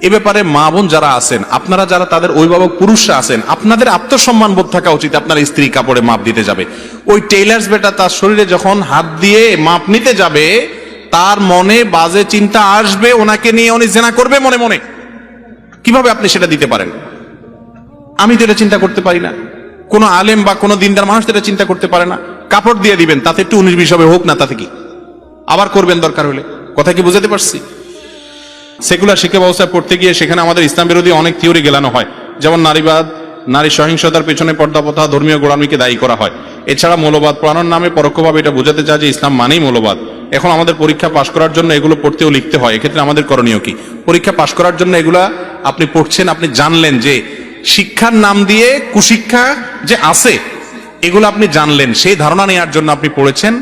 এ ব্যাপারে মা বোন যারা আছেন, আপনারা যারা তাদের অভিভাবক পুরুষরা আছেন, আপনাদের আত্মসম্মান বোধ থাকা উচিত। আপনার স্ত্রী কাপড়ে মাপ দিতে যাবে, ওই টেইলার্স বেটা তার শরীরে যখন হাত দিয়ে মাপ নিতে যাবে তার মনে বাজে চিন্তা আসবে, ওনাকে নিয়ে উনি জেনা করবে মনে মনে। কিভাবে আপনি সেটা দিতে পারেন? আমি তো এটা চিন্তা করতে পারি না, কোন আলেম বা কোন দিনদার মানুষ এটা চিন্তা করতে পারে না। কাপড় দিয়ে দিবেন, তাতে একটু 19-20 হবে, হোক না, তাতে কি, আবার করবেন দরকার হলে। কথা কি বুঝাতে পারছি? সেকুলার শিক্ষা ব্যবস্থায় পড়তে গিয়ে সেখানে আমাদের ইসলাম বিরোধী অনেক থিওরি গেলানো হয়, যেমন নারীবাদ, নারী সহিংসতার পেছনে পর্দা প্রথা, ধর্মীয় গোড়ামিকে দায়ী করা হয়। এছাড়া মৌলবাদ পড়ানোর নামে পরোক্ষভাবে এটা বোঝাতে চায় যে ইসলাম মানেই মৌলবাদ। এখন আমাদের পরীক্ষা পাশ করার জন্য এগুলো পড়তেও লিখতে হয়, এক্ষেত্রে আমাদের করণীয় কি? পরীক্ষা পাশ করার জন্য এগুলা আপনি পড়ছেন, আপনি জানলেন যে শিক্ষার নাম দিয়ে কুশিক্ষা যে আছে এগুলো আপনি জানলেন, সেই ধারণা নেওয়ার জন্য আপনি পড়েছেন,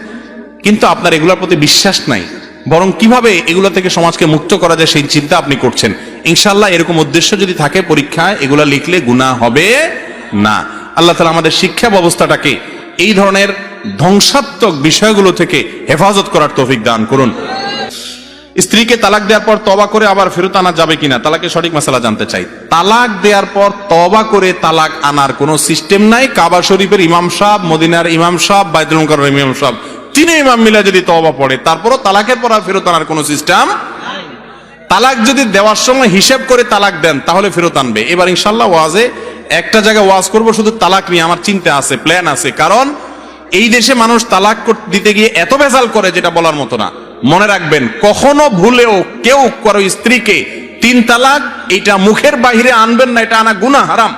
কিন্তু আপনার এগুলোর প্রতি বিশ্বাস নাই, বরং কিভাবে এগুলো থেকে সমাজকে মুক্ত করা যায় সেই চিন্তা আপনি করছেন। ইনশাআল্লাহ এরকম উদ্দেশ্য যদি থাকে পরীক্ষায় এগুলা লিখলে গুনাহ হবে না। আল্লাহ তাআলা আমাদের শিক্ষা ব্যবস্থাটাকে এই ধরনের ধ্বংসাত্মক বিষয়গুলো থেকে হেফাজত করার তৌফিক দান করুন। স্ত্রীকে তালাক দেওয়ার পর তওবা করে আবার ফেরত আনা যাবে কিনা, তালাকের সঠিক মাসালা জানতে চাই। তালাক দেওয়ার পর তওবা করে তালাক আনার কোনো সিস্টেম নাই। কাবা শরীফের ইমাম সাহেব, মদিনার ইমাম সাহেব, বাইতুল মুকাররমের ইমাম সাহেব, তিন ইমাম মিলে যদি তওবা পড়ে তারপরও তালাকের পর আর ফেরত আনার কোনো সিস্টেম। তালাক যদি দেওয়ার সময় হিসাব করে তালাক দেন তাহলে ফেরত আনবে। এবার ইনশাআল্লাহ ওয়াজে একটা জায়গায় ওয়াজ করব শুধু তালাক নিয়ে, আমার চিন্তা আছে, প্ল্যান আছে। কারণ এই দেশে মানুষ তালাক দিতে গিয়ে এত ভেজাল করে যেটা বলার মতো না। মনে রাখবেন, কখনো ভুলেও কেউ কারো স্ত্রীকে 3 তালাক এটা মুখের বাইরে আনবেন না, এটা আনা গুনাহ, হারাম।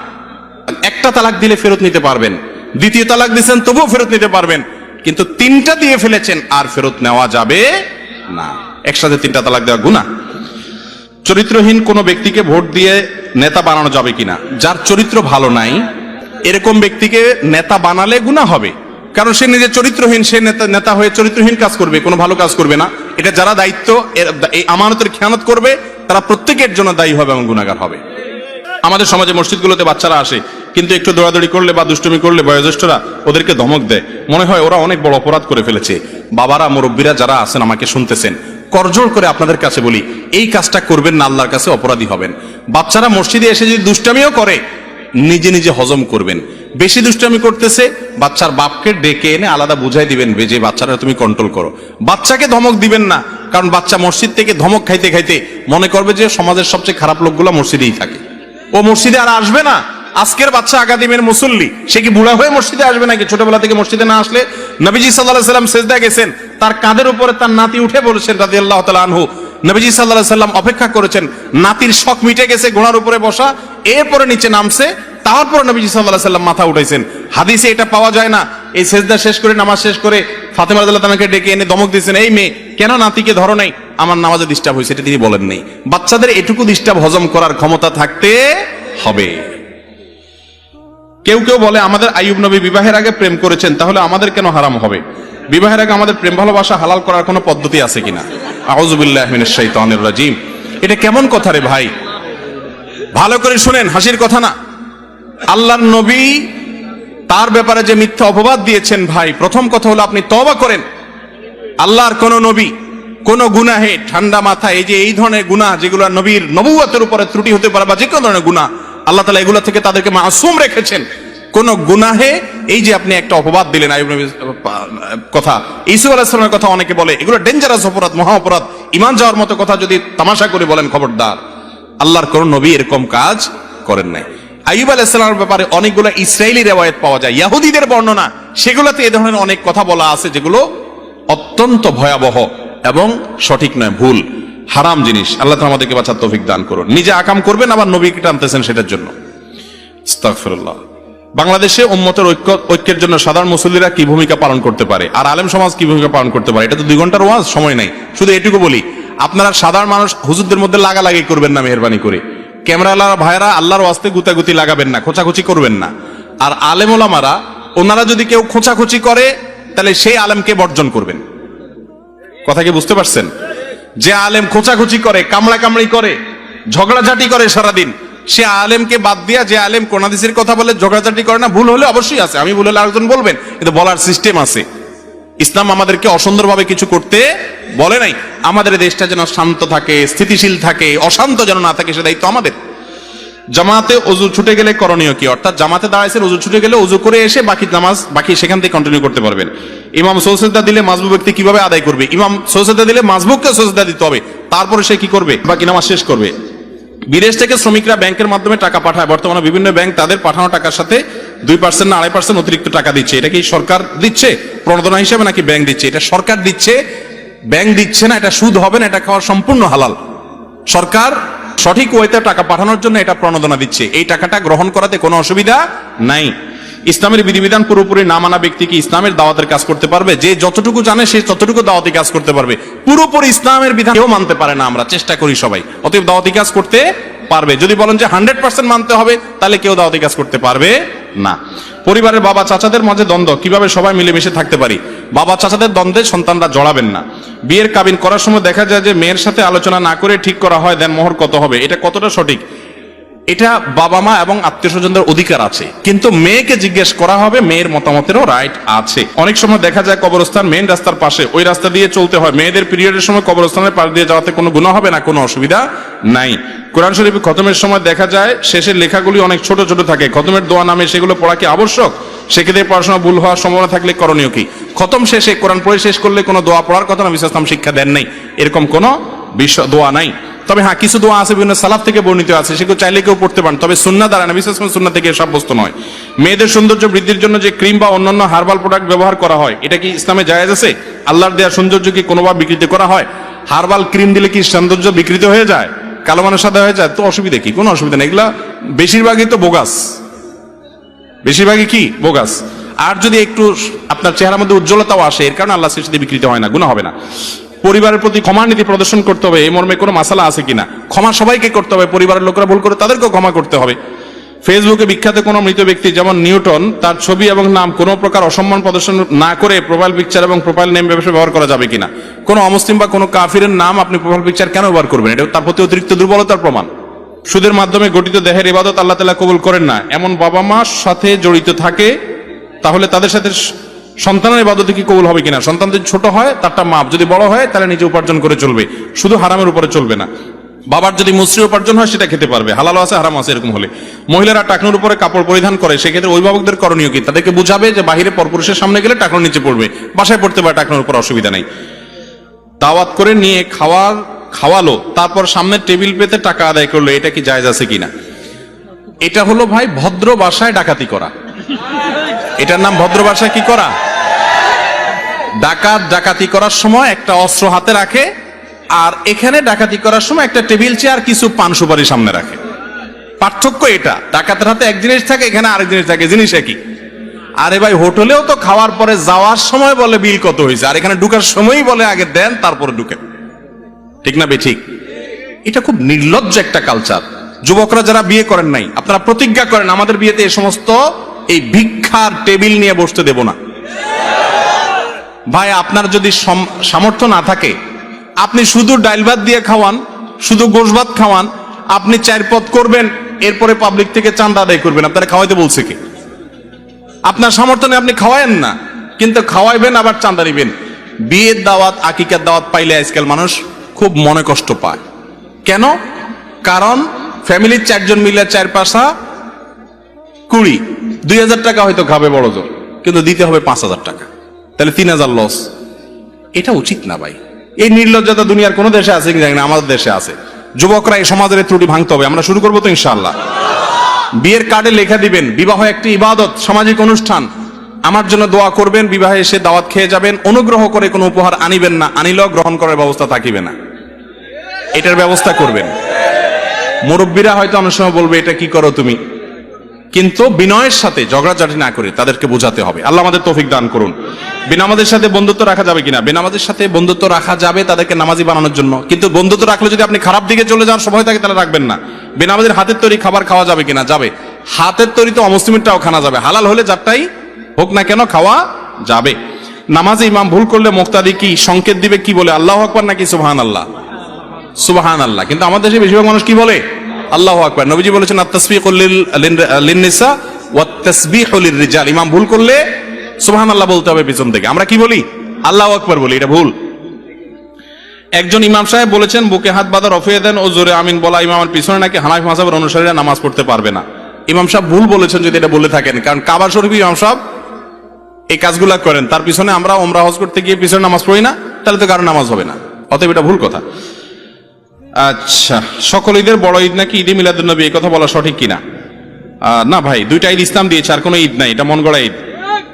একটা তালাক দিলে ফেরত নিতে পারবেন, দ্বিতীয় তালাক দিয়েছেন তবুও ফেরত নিতে পারবেন, কিন্তু 3টা দিয়ে ফেলেছেন আর ফেরত নেওয়া যাবে না। একসাথে 3টা তালাক দেওয়া গুনাহ। চরিত্রহীন কোন ব্যক্তিকে ভোট দিয়ে নেতা বানানো যাবে কিনা? যার চরিত্র ভালো নাই এরকম ব্যক্তিকে নেতা বানালে গুনাহ হবে, কারণ সে নিজে চরিত্রহীন, সে নেতা হয়ে চরিত্রহীন কাজ করবে, কোনো ভালো কাজ করবে না। এটা যারা দায়িত্ব এই আমানতের খেয়ানত করবে তারা প্রত্যেকের জন্য দায়ী হবে এবং গুনাহগার হবে। আমাদের সমাজে মসজিদগুলোতে বাচ্চারা আসে, কিন্তু একটু দৌড়াদৌড়ি করলে বা দুষ্টুমি করলে বয়োজ্যেষ্ঠরা ওদেরকে ধমক দেয়, মনে হয় ওরা অনেক বড় অপরাধ করে ফেলেছে। বাবারা, মুরব্বীরা যারা আছেন আমাকে শুনতেছেন, করজোড় করে আপনাদের কাছে বলি, এই কাজটা করবেন না, আল্লাহর কাছে অপরাধী হবেন। বাচ্চারা মসজিদে এসে যদি দুষ্টামিও করে নিজে নিজে হজম করবেন। বেশি দুষ্টামি করতেছে, বাচ্চার বাপকে ডেকে এনে আলাদা বুঝাই দিবেন যে বাচ্চারা তুমি কন্ট্রোল করো। বাচ্চাকে ধমক দিবেন না, কারণ বাচ্চা মসজিদ থেকে ধমক খাইতে খাইতে মনে করবে যে সমাজের সবচেয়ে খারাপ লোকগুলো মসজিদেই থাকে, ও মসজিদে আর আসবে না। আজকের বাচ্চা আগামীর মুসল্লি, সে কি বুড়া হয়ে মসজিদে আসবে নাকি? ছোটবেলা থেকে মসজিদে না আসলে, নবীজি সাল্লাল্লাহু আলাইহি সাল্লাম সিজদা গেছেন, তার কাঁধের উপরে তার নাতি উঠে বলেছেন রাদিয়াল্লাহু তাআলা আনহু, নবীজি সাল্লাল্লাহু আলাইহি সাল্লাম অপেক্ষা করেছেন, নাতির শখ মিটে গেছে, ঘোড়ার উপরে বসা, এরপরে নিচে নামছে, তারপর নবীজি সাল্লাল্লাহু আলাইহি সাল্লাম মাথা উঠাইছেন। হাদিসে এটা পাওয়া যায় না। এই সিজদা শেষ করে, নামাজ শেষ করে ফাতেমা রাদিয়াল্লাহু তাআলাকে ডেকে এনে ধমক দিয়েছেন, এই মেয়ে কেন নাতিকে ধরো নাই, আমার নামাজে ডিস্টার্ব হয়েছে, এটা তিনি বলেন নাই। বাচ্চাদের এটুকু ডিস্টার্ব হজম করার ক্ষমতা থাকতে হবে। কেউ কেউ বলে আমাদের আইয়ুব নবী বিবাহের আগে প্রেম করেছেন, তাহলে আমাদের কেন হারাম হবে? বিবাহের আগে আমাদের প্রেম ভালোবাসা হালাল করার কোনো পদ্ধতি আছে কিনা? আউযু বিল্লাহি মিনাশ শাইতানির রাজিম। এটা কেমন কথা রে ভাই? ভালো করে শুনেন, হাসির কথা না। আল্লাহর নবী তার ব্যাপারে যে মিথ্যা অপবাদ দিয়েছেন ভাই, প্রথম কথা হলো আপনি তওবা করেন। আল্লাহর কোন নবী কোন গুনাহে ঠান্ডা মাথা, এই যে এই ধরনের গুনাহ যেগুলো নবীর নবুয়তের উপরে ত্রুটি হতে পারে বা যে কোনো ধরনের গুনাহ, আল্লাহ তাআলা এগুলো থেকে তাদেরকে মাসুম রেখেছেন। কোন গুনাহে এই যে আপনি একটা অপবাদ দিলেন আইয়ুব নবীর কথা, ঈসা আলাইহিস সালামের কথা অনেকে বলে, এগুলো ডেঞ্জারাস অপরাধ, মহা অপরাধ, ঈমান যাওয়ার মতো কথা যদি তামাশা করে বলেন খবরদার। আল্লাহর কোন নবী এরকম কাজ করেন নাই। আইয়ুব আলাইহিস সালামের ব্যাপারে অনেকগুলো ইসরাইলি রিওয়ায়াত পাওয়া যায়, ইহুদিদের বর্ণনা, সেগুলোতে এই ধরনের অনেক কথা বলা আছে যেগুলো অত্যন্ত ভয়াবহ এবং সঠিক নয়, ভুল, হারাম জিনিস। আল্লাহ তাআলা আমাদেরকে বাঁচার তৌফিক দান করুন। নিজে আকাম করবেন আবার নবীকে টানতেছেন সেটার জন্য, আস্তাগফিরুল্লাহ। বাংলাদেশে উম্মতের ঐক্যের জন্য সাধারণ মুসল্লিরা কি ভূমিকা পালন করতে পারে আর আলেম সমাজ কি ভূমিকা পালন করতে পারে? এটা তো 2 ঘন্টার ওয়াজ, সময় নাই। শুধু এটুকু বলি, আপনারা সাধারণ মানুষ হুজুরদের মধ্যে লাগালাগি করবেন না, মেহেরবানি করে। ক্যামেরাওয়ালা ভাইরা আল্লাহর ওয়াস্তে গুতাগুতি লাগাবেন না, খোঁচাখুচি করবেন না। আর আলেম ওলামারা, ওনারা যদি কেউ খোঁচাখুচি করে তাহলে সেই আলেমকে বর্জন করবেন। কথা কি বুঝতে পারছেন? যে আলেম খোঁচাখুচি করে, কামড়া কামড়ি করে, ঝগড়াঝাটি করে সারাদিন, সে আলেমকে বাদ দিয়া যে আলেম কোন হাদিসের কথা বলে ঝগড়াঝাটি করে না, ভুল হলে অবশ্যই আছে, আমি ভুল হলে আরেকজন বলবেন, কিন্তু বলার সিস্টেম আছে। ইসলাম আমাদেরকে অসুন্দরভাবে কিছু করতে বলে নাই। আমাদের দেশটা যেন শান্ত থাকে, স্থিতিশীল থাকে, অশান্ত যেন না থাকে, সে দায়িত্ব আমাদের। জামাতে ওযু ছুটে গেলে করণীয় কি? অর্থাৎ জামাতে দাঁড়াইছেন, ওযু ছুটে গেলে ওযু করে এসে বাকি নামাজ সেখান থেকে কন্টিনিউ করতে পারবেন। ইমাম সুজদা দিলে মাযবুব ব্যক্তি কিভাবে আদায় করবে? ইমাম সুজদা দিলে মাযবুবকে সুজদা দিতে হবে, তারপরে সে কি করবে? বাকি নামাজ শেষ করবে। বিদেশ থেকে শ্রমিকরা ব্যাংকের মাধ্যমে টাকা পাঠায়, বর্তমানে বিভিন্ন ব্যাংক তাদের পাঠানো টাকার সাথে 2% না 2.5% অতিরিক্ত টাকা দিচ্ছে। এটা কি সরকার দিচ্ছে প্রণোদনা হিসেবে নাকি ব্যাংক দিচ্ছে? এটা সরকার দিচ্ছে, ব্যাংক দিচ্ছে না। এটা সুদ হবে না, এটা খাওয়া সম্পূর্ণ হালাল। সরকার সঠিক ওয়েতে টাকা পাঠানোর জন্য এটা প্রণোদনা দিচ্ছে। এই টাকাটা গ্রহণ করাতে কোনো অসুবিধা নাই। ইসলামের বিধিবিধান পুরোপুরি না মানা ব্যক্তি কি ইসলামের দাওয়াতের কাজ করতে পারবে? যে যতটুকু জানে সে ততটুকু দাওয়াতি কাজ করতে পারবে। পুরোপুরি ইসলামের বিধান কেউ মানতে পারে না, আমরা চেষ্টা করি সবাই, অতএব দাওয়াতি কাজ করতে পারবে। যদি বলেন যে 100% মানতে হবে, তাহলে কেউ দাওয়াতি কাজ করতে পারবে না। পরিবারের বাবা চাচাদের মাঝে দ্বন্দ্ব, কিভাবে সবাই মিলেমিশে থাকতে পারি? বাবা চাচাদের দ্বন্দ্বে সন্তানরা জড়াবেন না। বিয়ের কাবিন করার সময় দেখা যায় যে মেয়ের সাথে আলোচনা না করে ঠিক করা হয়, দেন মোহর কত হবে, এটা কতটা সঠিক? এটা বাবা মা এবং আত্মীয় স্বজনদের অধিকার আছে, কিন্তু মেয়েকে জিজ্ঞেস করা হবে, মেয়ের মতামতেরও রাইট আছে। অনেক সময় দেখা যায় কবরস্থান মেইন রাস্তার পাশে, ওই রাস্তা দিয়ে চলতে হয়। মেয়েদের পিরিয়ডের সময় কবরস্থানের পাশ দিয়ে যাওয়াতে কোনো গুনাহ হবে না, কোনো অসুবিধা নাই। কোরআন শরীফ খতমের সময় দেখা যায় শেষের লেখাগুলি অনেক ছোট ছোট থাকে, খতমের দোয়া নামে, সেগুলো পড়া কি আবশ্যক? সেক্ষেত্রে পড়াশোনা ভুল হওয়ার সম্ভাবনা থাকলে করণীয় কি? খতম শেষে কোরআন পড়ে শেষ করলে কোনো দোয়া পড়ার কথা নবী সাল্লাল্লাহু আলাইহি ওয়াসাল্লাম শিক্ষা দেন নাই, এরকম কোনো দোয়া নাই। তবে হ্যাঁ, কিছু দোয়া আছে বিভিন্ন সালাফ থেকে বর্ণিত আছে, সেগুলো চাইলে কেউ পড়তে পারেন, তবে সুন্নাহ দ্বারা, নবী সাল্লাল্লাহু আলাইহি ওয়াসাল্লাম সুন্নাহ থেকে সাব্যস্ত নয়। মেয়েদের সৌন্দর্য বৃদ্ধির জন্য যে ক্রিম বা অন্যান্য হার্বাল প্রোডাক্ট ব্যবহার করা হয়, এটা কি ইসলামে জায়েজ আছে? আল্লাহর দেয়া সৌন্দর্য কি কোনোভাবে বিকৃত করা হয়? হার্বাল ক্রিম দিলে কি সৌন্দর্য বিকৃত হয়ে যায়? কালো মানুষ সাদা হয়ে যায়? তো অসুবিধা কি? কোনো অসুবিধা নেই। এগুলা বেশিরভাগই তো বোগাস, বেশিরভাগই কি বোগাস। আর যদি একটু আপনার চেহারার মধ্যে উজ্জ্বলতাও আসে, এর কারণে আল্লাহ সৃষ্টি বিকৃত হয় না, গুনাহ হবে না। পরিবারের প্রতি ক্ষমার নীতি প্রদর্শন করতে হবে, এই মর্মে কোনো মাসালা আছে কিনা? ক্ষমা সবাইকে করতে হবে, পরিবারের লোকরা ভুল করে তাদেরকেও ক্ষমা করতে হবে। ফেসবুকে বিখ্যাত কোনো মৃত ব্যক্তি যেমন নিউটন, তার ছবি এবং নাম কোনো প্রকার অসম্মান প্রদর্শন না করে প্রোফাইল পিকচার এবং প্রোফাইল নেম ব্যবহার করা যাবে কিনা? কোনো অমুসলিম বা কোনো কাফিরের নাম আপনি প্রোফাইল পিকচার কেন ব্যবহার করবেন? এটা তার প্রতি অতিরিক্ত দুর্বলতার প্রমাণ। সুদের মাধ্যমে গঠিত দেহের ইবাদত আল্লাহ তাআলা কবুল করেন না, এমন বাবা মার সাথে জড়িত থাকে, তাহলে তাদের সাথে সন্তানের ইবাদত কি কবুল হবে কিনা? সন্তান যদি ছোট হয় তারটা মাপ, যদি বড় হয় তাহলে নিজে উপার্জন করে চলবে, শুধু হারামের উপরে চলবে না। বাবার যদি মুসরি উপার্জন হয় সেটা খেতে পারবে, হালাল আছে হারাম আছে এরকম হলে। মহিলারা টাকনুর উপরে কাপড় পরিধান করে, সেক্ষেত্রে অভিভাবকদের করণীয় কি? তাদেরকে বুঝাবে যে বাহিরে পরপুরুষের সামনে গেলে টাকনুর নিচে পড়বে, বাসায় পড়তে পারে টাকনুর উপর, অসুবিধা নেই। দাওয়াত করে নিয়ে খাওয়ালো, তারপর সামনে টেবিল পেতে টাকা আদায় করলো, এটা কি জায়েজ আছে কিনা? এটা হলো ভাই ভদ্র ভাষায় ডাকাতি করা, এটার নাম ভদ্র ভাষায় কি করা? ডাকাতি করার সময় একটা অস্ত্র হাতে রাখে, আর এখানে ডাকাতি করার সময় একটা টেবিল চেয়ার কিছু পান সুপারি সামনে রাখে। পার্থক্য এটা, ডাকাতের হাতে এক জিনিস থাকে, এখানে আরেক জিনিস থাকে, জিনিস একই। আরে ভাই, হোটেলেও তো খাওয়ার পরে যাওয়ার সময় বলে বিল কত হয়েছে, আর এখানে ঢুকার সময়ই বলে আগে দেন তারপরে ঢুকেন, ঠিক না বেঠিক? এটা খুব নির্লজ্জ একটা কালচার। যুবকরা যারা বিয়ে করেন নাই, আপনারা প্রতিজ্ঞা করেন আমাদের বিয়েতে এই সমস্ত এই ভিক্ষার টেবিল নিয়ে বসতে দেব না। ভাই, আপনার যদি সামর্থ্য না থাকে, আপনি শুধু ডাইল ভাত দিয়ে খাওয়ান, শুধু গোশ ভাত খাওয়ান, আপনি 4 পদ করবেন, এরপরে পাবলিক থেকে চাঁদা আদায় করবেন। আপনারা খাওয়াইতে বলছে কি? আপনার সামর্থ্য নেই, আপনি খাওয়ায়েন না, কিন্তু খাওয়াইবেন আবার চাঁদা দিবেন। বিয়ের দাওয়াত, আকিকার দাওয়াত পাইলে আজকাল মানুষ খুব মনে কষ্ট পায়। কেন? কারণ ফ্যামিলির 4 জন মিলে 4 পাশা 20, 2000 টাকা হয়তো খাবে বড় জোর, কিন্তু দিতে হবে 5000 টাকা, তাহলে 3000 লস। এটা উচিত না ভাই। এই নির্লজ্জতা দুনিয়ার কোন দেশে আছে কি জানি না, আমাদের দেশে আছে। যুবকরা এই সমাজের ত্রুটি ভাঙতে হবে। আমরা শুরু করবো তো ইনশাআল্লাহ। বিয়ের কার্ডে লেখা দিবেন, বিবাহ একটি ইবাদত, সামাজিক অনুষ্ঠান, আমার জন্য দোয়া করবেন, বিবাহে এসে দাওয়াত খেয়ে যাবেন, অনুগ্রহ করে কোনো উপহার আনিবেন না, আনিলেও গ্রহণ করার ব্যবস্থা থাকিবে না, এটার ব্যবস্থা করবেন। মুরব্বীরা হয়তো অনেক সময় বলবে এটা কি করো তুমি, কিন্তু বিনয়ের সাথে ঝগড়াঝাটি না করে তাদেরকে বোঝাতে হবে। আল্লাহ আমাদের তৌফিক দান করুন। বেনামাজের সাথে বন্ধুত্ব রাখা যাবে কিনা? বেনামাজের সাথে বন্ধুত্ব রাখা যাবে তাদেরকে নামাজি বানানোর জন্য, কিন্তু বন্ধুত্ব রাখলে যদি আপনি খারাপ দিকে চলে যাওয়ার সময় থাকে তাহলে রাখবেন না। বেনামাজের হাতের তৈরি খাবার খাওয়া যাবে কিনা? যাবে। হাতের তৈরি তো অমুসলিমেরটাও খানা যাবে, হালাল হলে যারটাই হোক না কেন খাওয়া যাবে। নামাজে ইমাম ভুল করলে মুক্তাদি কি সংকেত দিবে, কি বলে? আল্লাহু আকবার নাকি সুবহানাল্লাহ? সুবহানাল্লাহ। কিন্তু আমাদের দেশে বেশিরভাগ মানুষ কি বলে? আল্লাহু আকবার। নবীজি বলেছেন আত-তাসবিহু লিন-নিসা ওয়াত-তাসবিহু লির-রিজাল। ইমাম ভুল করলে সুবহানাল্লাহ বলতে হবে পিছন থেকে। আমরা কি বলি? আল্লাহু আকবার বলি। এটা ভুল। একজন ইমাম সাহেব বলেছেন বুকে হাত বাঁধা, রফিয়ে দেন ও জোরে আমিন বলা ইমামের পিছনে নাকি হানাফি মাযহাবের অনুসারীরা নামাজ পড়তে পারবে না। ইমাম সাহেব ভুল বলেছেন যদি এটা বলে থাকেন, কারণ কাবা শরীফে ইমাম সাহেব এই কাজগুলা করেন, তার পিছনে আমরা ওমরা হজ করতে গিয়ে পিছনে নামাজ পড়ি না, তাহলে তো কারো নামাজ হবে না। অতএব এটা ভুল কথা। আচ্ছা, সকল ঈদের বড় ঈদ নাকি ঈদে মিলাদুন নবী, এই কথা বলা সঠিক কিনা? না ভাই, দুইটা ঈদ ইসলাম দিয়েছে, আর কোনো ঈদ নাই, এটা মন গড়া ঈদ।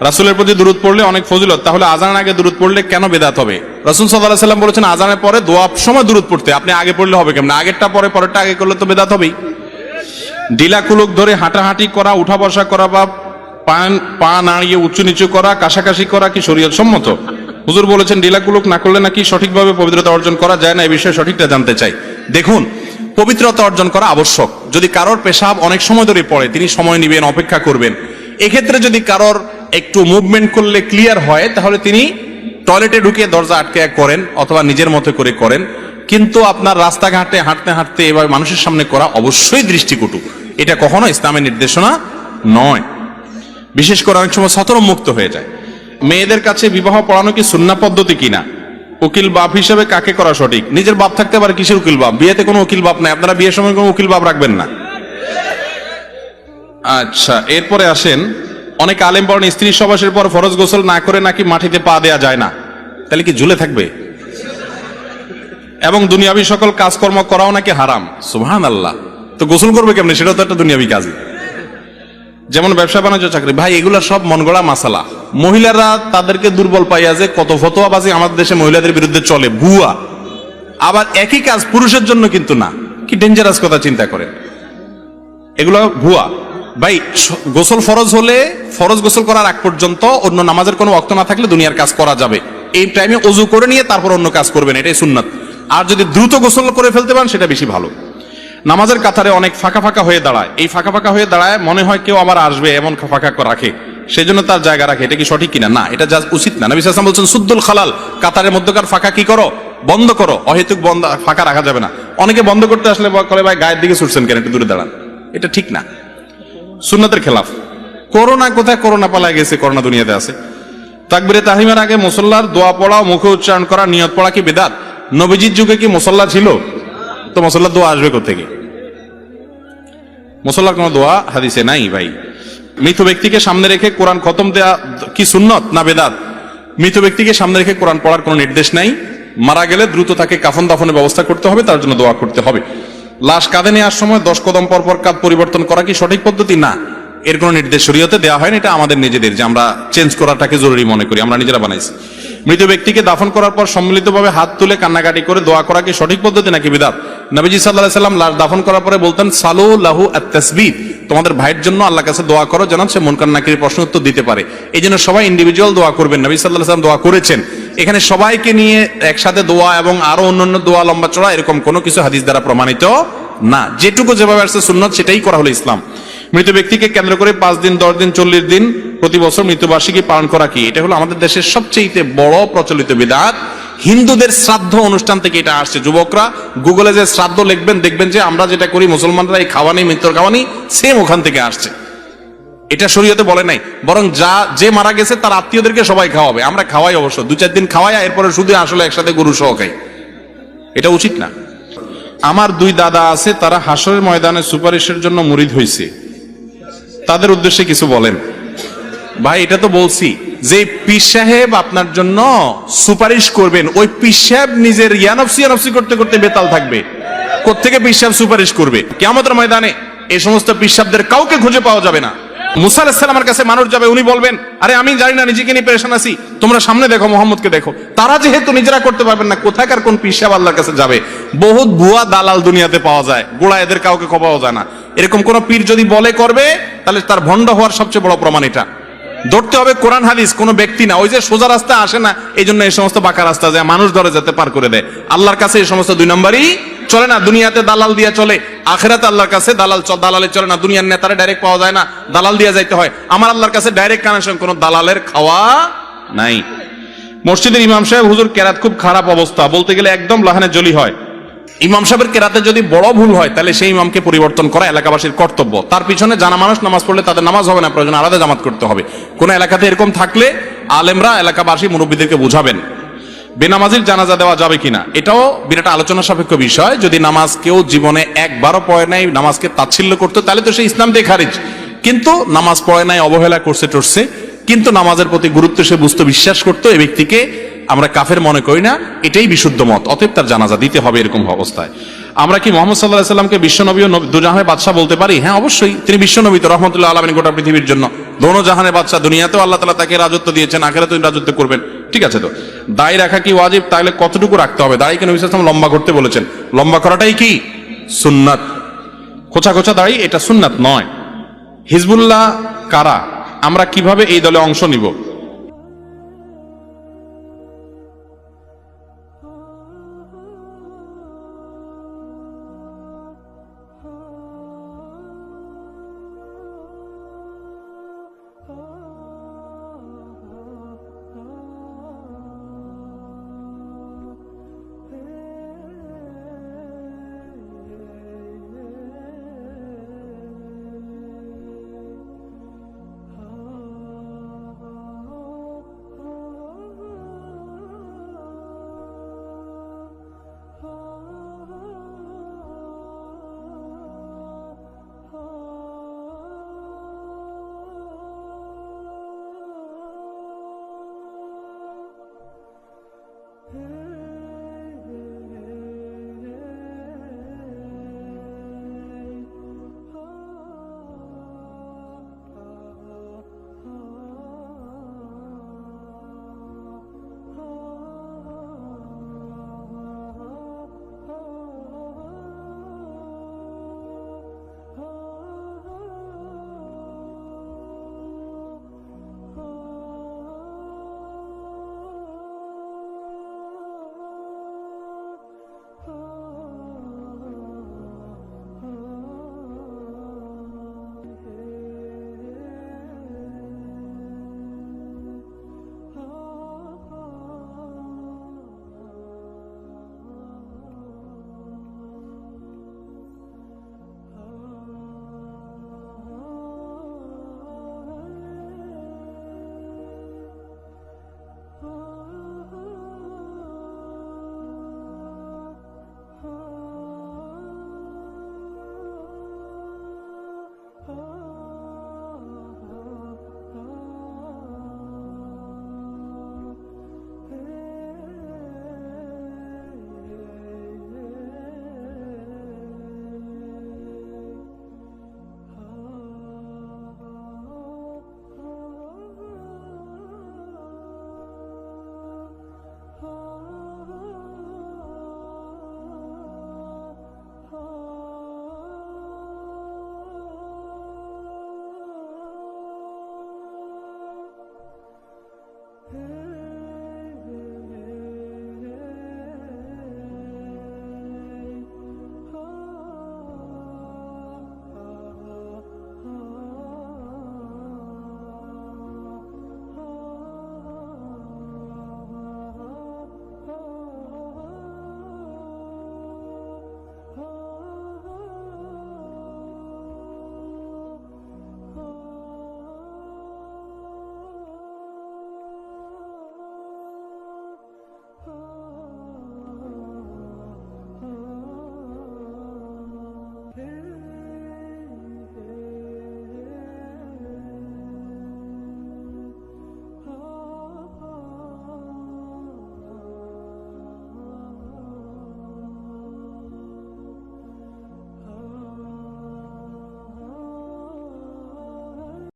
রাসূলের প্রতি দুরূদ পড়লে অনেক ফজিলত, তাহলে আজানের আগে দুরূদ পড়লে কেন বিদআত হবে? রাসূল সাল্লাল্লাহু আলাইহি সাল্লাম বলেছেন আজানের পরে দোয়া সময় দুরূদ পড়তে, আপনি আগে পড়লে হবে কেমন? আগেরটা পরে, পরেরটা আগে করলে তো বিদআত হবেই। ঢিলা কুলুক ধরে হাঁটাহাঁটি করা, উঠা বসা করা বা পা নাড়িয়ে উঁচু নিচু করা, কাশাকাশি করা কি শরীয়ত সম্মত? হুজুর বলেছেন ঢিলা কুলুক না করলে নাকি সঠিকভাবে পবিত্রতা অর্জন করা যায় না, এই বিষয়ে সঠিকটা জানতে চাই। দেখুন, পবিত্রতা অর্জন করা আবশ্যক। যদি কারোর পেশাব অনেক সময় ধরে পড়ে, তিনি সময় নেবেন, অপেক্ষা করবেন। এক্ষেত্রে যদি কারোর একটু মুভমেন্ট করলে ক্লিয়ার হয়, তাহলে তিনি টয়লেটে ঢুকে দরজা আটকে করেন অথবা নিজের মতো করে করেন। কিন্তু আপনার রাস্তাঘাটে হাঁটতে হাঁটতে এবার মানুষের সামনে করা অবশ্যই দৃষ্টিকটু। এটা কখনো ইসলামের নির্দেশনা নয়। বিশেষ করে অনেক সময় সতরম মুক্ত হয়ে যায়। মেয়েদের কাছে বিবাহ পড়ানো কি সুন্নাহ পদ্ধতি কিনা? উকিল বাপ হিসেবে কাকে করা সঠিক? নিজের বাপ থাকতে পারে, কিসের উকিল বাপ? বিয়েতে কোনো উকিল বাপ নাই, আপনারা বিয়ের সময় কোনো উকিল বাপ রাখবেন না। আচ্ছা, এরপরে আসেন, অনেক আলেম বলেন স্ত্রী সবাসের পর ফরজ গোসল না করে নাকি মাটিতে পা দেয়া যায় না, তাহলে কি ঝুলে থাকবে? এবং দুনিয়াবি সকল কাজকর্ম করাও নাকি হারাম। সুবহানাল্লাহ। তো গোসল করবে কেমনে? সেটাও তো একটা দুনিয়াবি কাজই। যেমন ব্যবসা বাণিজ্য, চাকরি, ভাই এগুলা সব মন গড়া মাসালা। মহিলারা তাদেরকে দুর্বল পাইয়া যে কত ফতোয়াবাজি আমাদের দেশে মহিলাদের বিরুদ্ধে চলে, ভুয়া। আবার একই কাজ পুরুষের জন্য কিন্তু না, কি ডেঞ্জারাস কথা চিন্তা করেন। এগুলো ভুয়া। ভাই গোসল ফরজ হলে ফরজ গোসল করার আগ পর্যন্ত অন্য নামাজের কোনো ওয়াক্ত না থাকলে দুনিয়ার কাজ করা যাবে। এই টাইমে ওযু করে নিয়ে তারপর অন্য কাজ করবেন, এটাই সুন্নাত। আর যদি দ্রুত গোসল করে ফেলতে পারেন সেটা বেশি ভালো। নামাজের কাতারে অনেক ফাঁকা ফাঁকা হয়ে দাঁড়ায়, এই ফাঁকা ফাঁকা হয়ে দাঁড়ায় মনে হয় কেউ আবার আসবে, এমন ফাঁকা রাখে, সেই জন্য তার জায়গা রাখে। এটা কি সঠিক কিনা? না, এটা যা উচিত না। নবী সাল্লাল্লাহু আলাইহি ওয়াসাল্লাম বলছেন সুদ্দুল খালাল, কাতারের মধ্যকার ফাঁকা কি করো? বন্ধ করো। অহেতুক বন্ধ ফাঁকা রাখা যাবে না। অনেকে বন্ধ করতে আসলে বলে ভাই গায়ের দিকে ছুটছেন কেন, একটু দূরে দাঁড়ান। এটা ঠিক না, সুন্নাতের খেলাফ। করোনা কোথায়? করোনা পালায় গেছে, করোনা দুনিয়াতে আছে। তাকবীরে তাহরিমের আগে মুসল্লার দোয়া পড়া, মুখে উচ্চারণ করা, নিয়ত পড়া কি বিদআত? নবীজির যুগে কি মুসল্লা ছিল? তো মুসল্লার দোয়া আসবে কোথা থেকে? মুসল্লার কোনো দোয়া হাদিসে নাই ভাই। মৃত ব্যক্তিকে সামনে রেখে কোরআন খতম দেয়া কি সুন্নত না বেদাত? মৃত ব্যক্তিকে সামনে রেখে কোরআন পড়ার কোনো নির্দেশ নাই। মারা গেলে দ্রুত তাকে কাফন দাফনের ব্যবস্থা করতে হবে, তার জন্য দোয়া করতে হবে। লাশ কাঁধে নেওয়ার সময় 10 কদম পর পর কাঁধ পরিবর্তন করা কি সঠিক পদ্ধতি? না, এর কোনো নির্দেশ শরীয়তে দেওয়া হয়নি। এটা আমাদের নিজেদের, যে আমরা চেঞ্জ করাটাকে জরুরি মনে করি, আমরা নিজেরা বানাইছি। মৃত ব্যক্তিকে দাফন করার পর সম্মিলিতভাবে হাত তুলে কান্নাকাটি করে দোয়া করা কি সঠিক পদ্ধতি নাকি বিদআত? নবীজি সাল্লাল্লাহু আলাইহি ওয়াসাল্লাম লাশ দাফন করার পরে বলতেন সালু লাহু আত-তাসবিত, তোমাদের ভাইয়ের জন্য আল্লাহর কাছে দোয়া করো যেন সে মুনকার নাকিরের প্রশ্ন উত্তর দিতে পারে। এই জন্য সবাই ইন্ডিভিজুয়াল দোয়া করবেন। নবী সাল্লাল্লাহু আলাইহি ওয়াসাল্লাম দোয়া করেছেন। এখানে সবাইকে নিয়ে একসাথে দোয়া এবং আরো অন্যান্য দোয়া লম্বা চড়া এরকম কোনো কিছু হাদিস দ্বারা প্রমাণিত না। যেটুকু যেভাবে আসছে সুন্নাত সেটাই করা হলো ইসলাম। মৃত ব্যক্তিকে কেন্দ্র করে 5 দিন, 10 দিন, 40 দিন প্রতি বছর মৃত্যুবার্ষিকী পালন করা কি? এটা হলো আমাদের দেশের সবচেয়ে বড় প্রচলিত বিদআত। হিন্দুদের শ্রাদ্ধ অনুষ্ঠান থেকে এটা আসছে। যুবকরা গুগলে যে শ্রাদ্ধ লিখবেন, দেখবেন যে আমরা যেটা করি মুসলমানরা, এই খাওয়ানি, মৃত্যুর খাওয়ানি সেম ওখান থেকে আসছে। এটা শরীয়তে বলে নাই, বরং যে মারা গেছে তার আত্মীয়দেরকে সবাই খাওয়াবে। আমরা খাওয়াই অবশ্য, 2-4 দিন খাওয়াই, এরপরে শুধু আসলে একসাথে গরু সহ খাই। এটা উচিত না। আমার 2 দাদা আছে, তারা হাসরের ময়দানে সুপারিশের জন্য মুরিদ হয়েছে, তাদের উদ্দেশ্যে কিছু বলেন। ভাই এটা তো বলছি যে পীর সাহেব আপনার জন্য সুপারিশ করবেন, ওই পীর সাহেব নিজের ইয়ানফসি করতে করতে বেতাল থাকবে। কোত্থেকে পীর সাহেব সুপারিশ করবে? কিয়ামতের ময়দানে এই সমস্ত পীর সাহেবদের কাউকে খুঁজে পাওয়া যাবে না। মুসা আলাইহিস সালামের কাছে মানুষ যাবে, উনি বলবেন আরে আমি জানি না, নিজেকে নিয়ে পেরেশান আছি, তোমরা সামনে দেখো, মুহাম্মদকে দেখো। তারা যেহেতু নিজেরা করতে পারবেন না, কোথাকার কোন পীর সাহেব আল্লাহর কাছে যাবে? বহুত ভুয়া দালাল দুনিয়াতে পাওয়া যায়, গোড়া এদের কাউকে পাওয়া যায় না। এরকম কোন পীর যদি বলে করবে, তাহলে তার ভণ্ড হওয়ার সবচেয়ে বড় প্রমাণ এটা। ধরতে হবে কোরআন হাদিস, কোন ব্যক্তি না। ওই যে সোজা রাস্তা আসে না, এই জন্য এই সমস্ত বাঁকা রাস্তা যায়, মানুষ ধরে যেতে পার করে দেয়। আল্লাহর কাছে এই সমস্ত 2 নম্বরই চলে না। দুনিয়াতে দালাল দিয়া চলে, আখিরাতে আল্লাহর কাছে দালালে চলে না। দুনিয়ার নেতারা ডাইরেক্ট পাওয়া যায় না, দালাল দিয়া যাইতে হয়। আমার আল্লাহর কাছে ডাইরেক্ট কানেকশন, কোন দালালের খাওয়া নাই। মসজিদের ইমাম সাহেব, হুজুর কেরাত খুব খারাপ অবস্থা, বলতে গেলে একদম লাহানে জলি হয়। ইমাম সাহেবের কেরাতে যদি বড় ভুল হয় তাহলে সেই ইমামকে পরিবর্তন করা এলাকাবাসীর কর্তব্য। তার পিছনে জানা মানুষ নামাজ পড়লে তাদের নামাজ হবে না, প্রয়োজন আলাদা জামাত করতে হবে। কোন এলাকাতে এরকম থাকলে আলেমরা এলাকাবাসী মুরব্বীদেরকে বুঝাবেন। বেনামাজির জানাজা দেওয়া যাবে কিনা, এটাও বিরাট আলোচনা সাপেক্ষ বিষয়। যদি নামাজ কেউ জীবনে একবারও পড়ে নাই, নামাজকে তাচ্ছিল্য করতো, তাহলে তো সে ইসলাম দিয়ে খারিজ। কিন্তু নামাজ পড়ে নাই, অবহেলা করছে টরছে, কিন্তু নামাজের প্রতি গুরুত্ব সে বুঝতে বিশ্বাস করতো, এই ব্যক্তিকে আমরা কাফের মনে করি না, এটাই বিশুদ্ধ মত। অতএব তার জানাজা দিতে হবে এরকম অবস্থায়। আমরা কি মোহাম্মদ সাল্লাল্লাহু আলাইহি সাল্লামকে বিশ্বনবী ও দুজাহানের বাদশা বলতে পারি? হ্যাঁ, অবশ্যই। তিনি বিশ্বনবী তো, রহমতুল্লাহ আলামিন গোটা পৃথিবীর জন্য, দোনো জাহানের বাদশা। দুনিয়াতেও আল্লাহ তাআলা তাকে রাজত্ব দিয়েছেন, আখিরাতেও রাজত্ব করবেন। ঠিক আছে, তো দাড়ি রাখা কি ওয়াজিব? তাহলে কতটুকু রাখতে হবে? দাড়িকে নবী সাল্লাল্লাহু আলাইহি ওয়াসাল্লাম লম্বা করতে বলেছেন, লম্বা করাটাই কি সুন্নাত। খোঁচা খোঁচা দাড়ি এটা সুন্নাত নয়। হিজবুল্লাহ কারা? আমরা কিভাবে এই দলে অংশ নিব?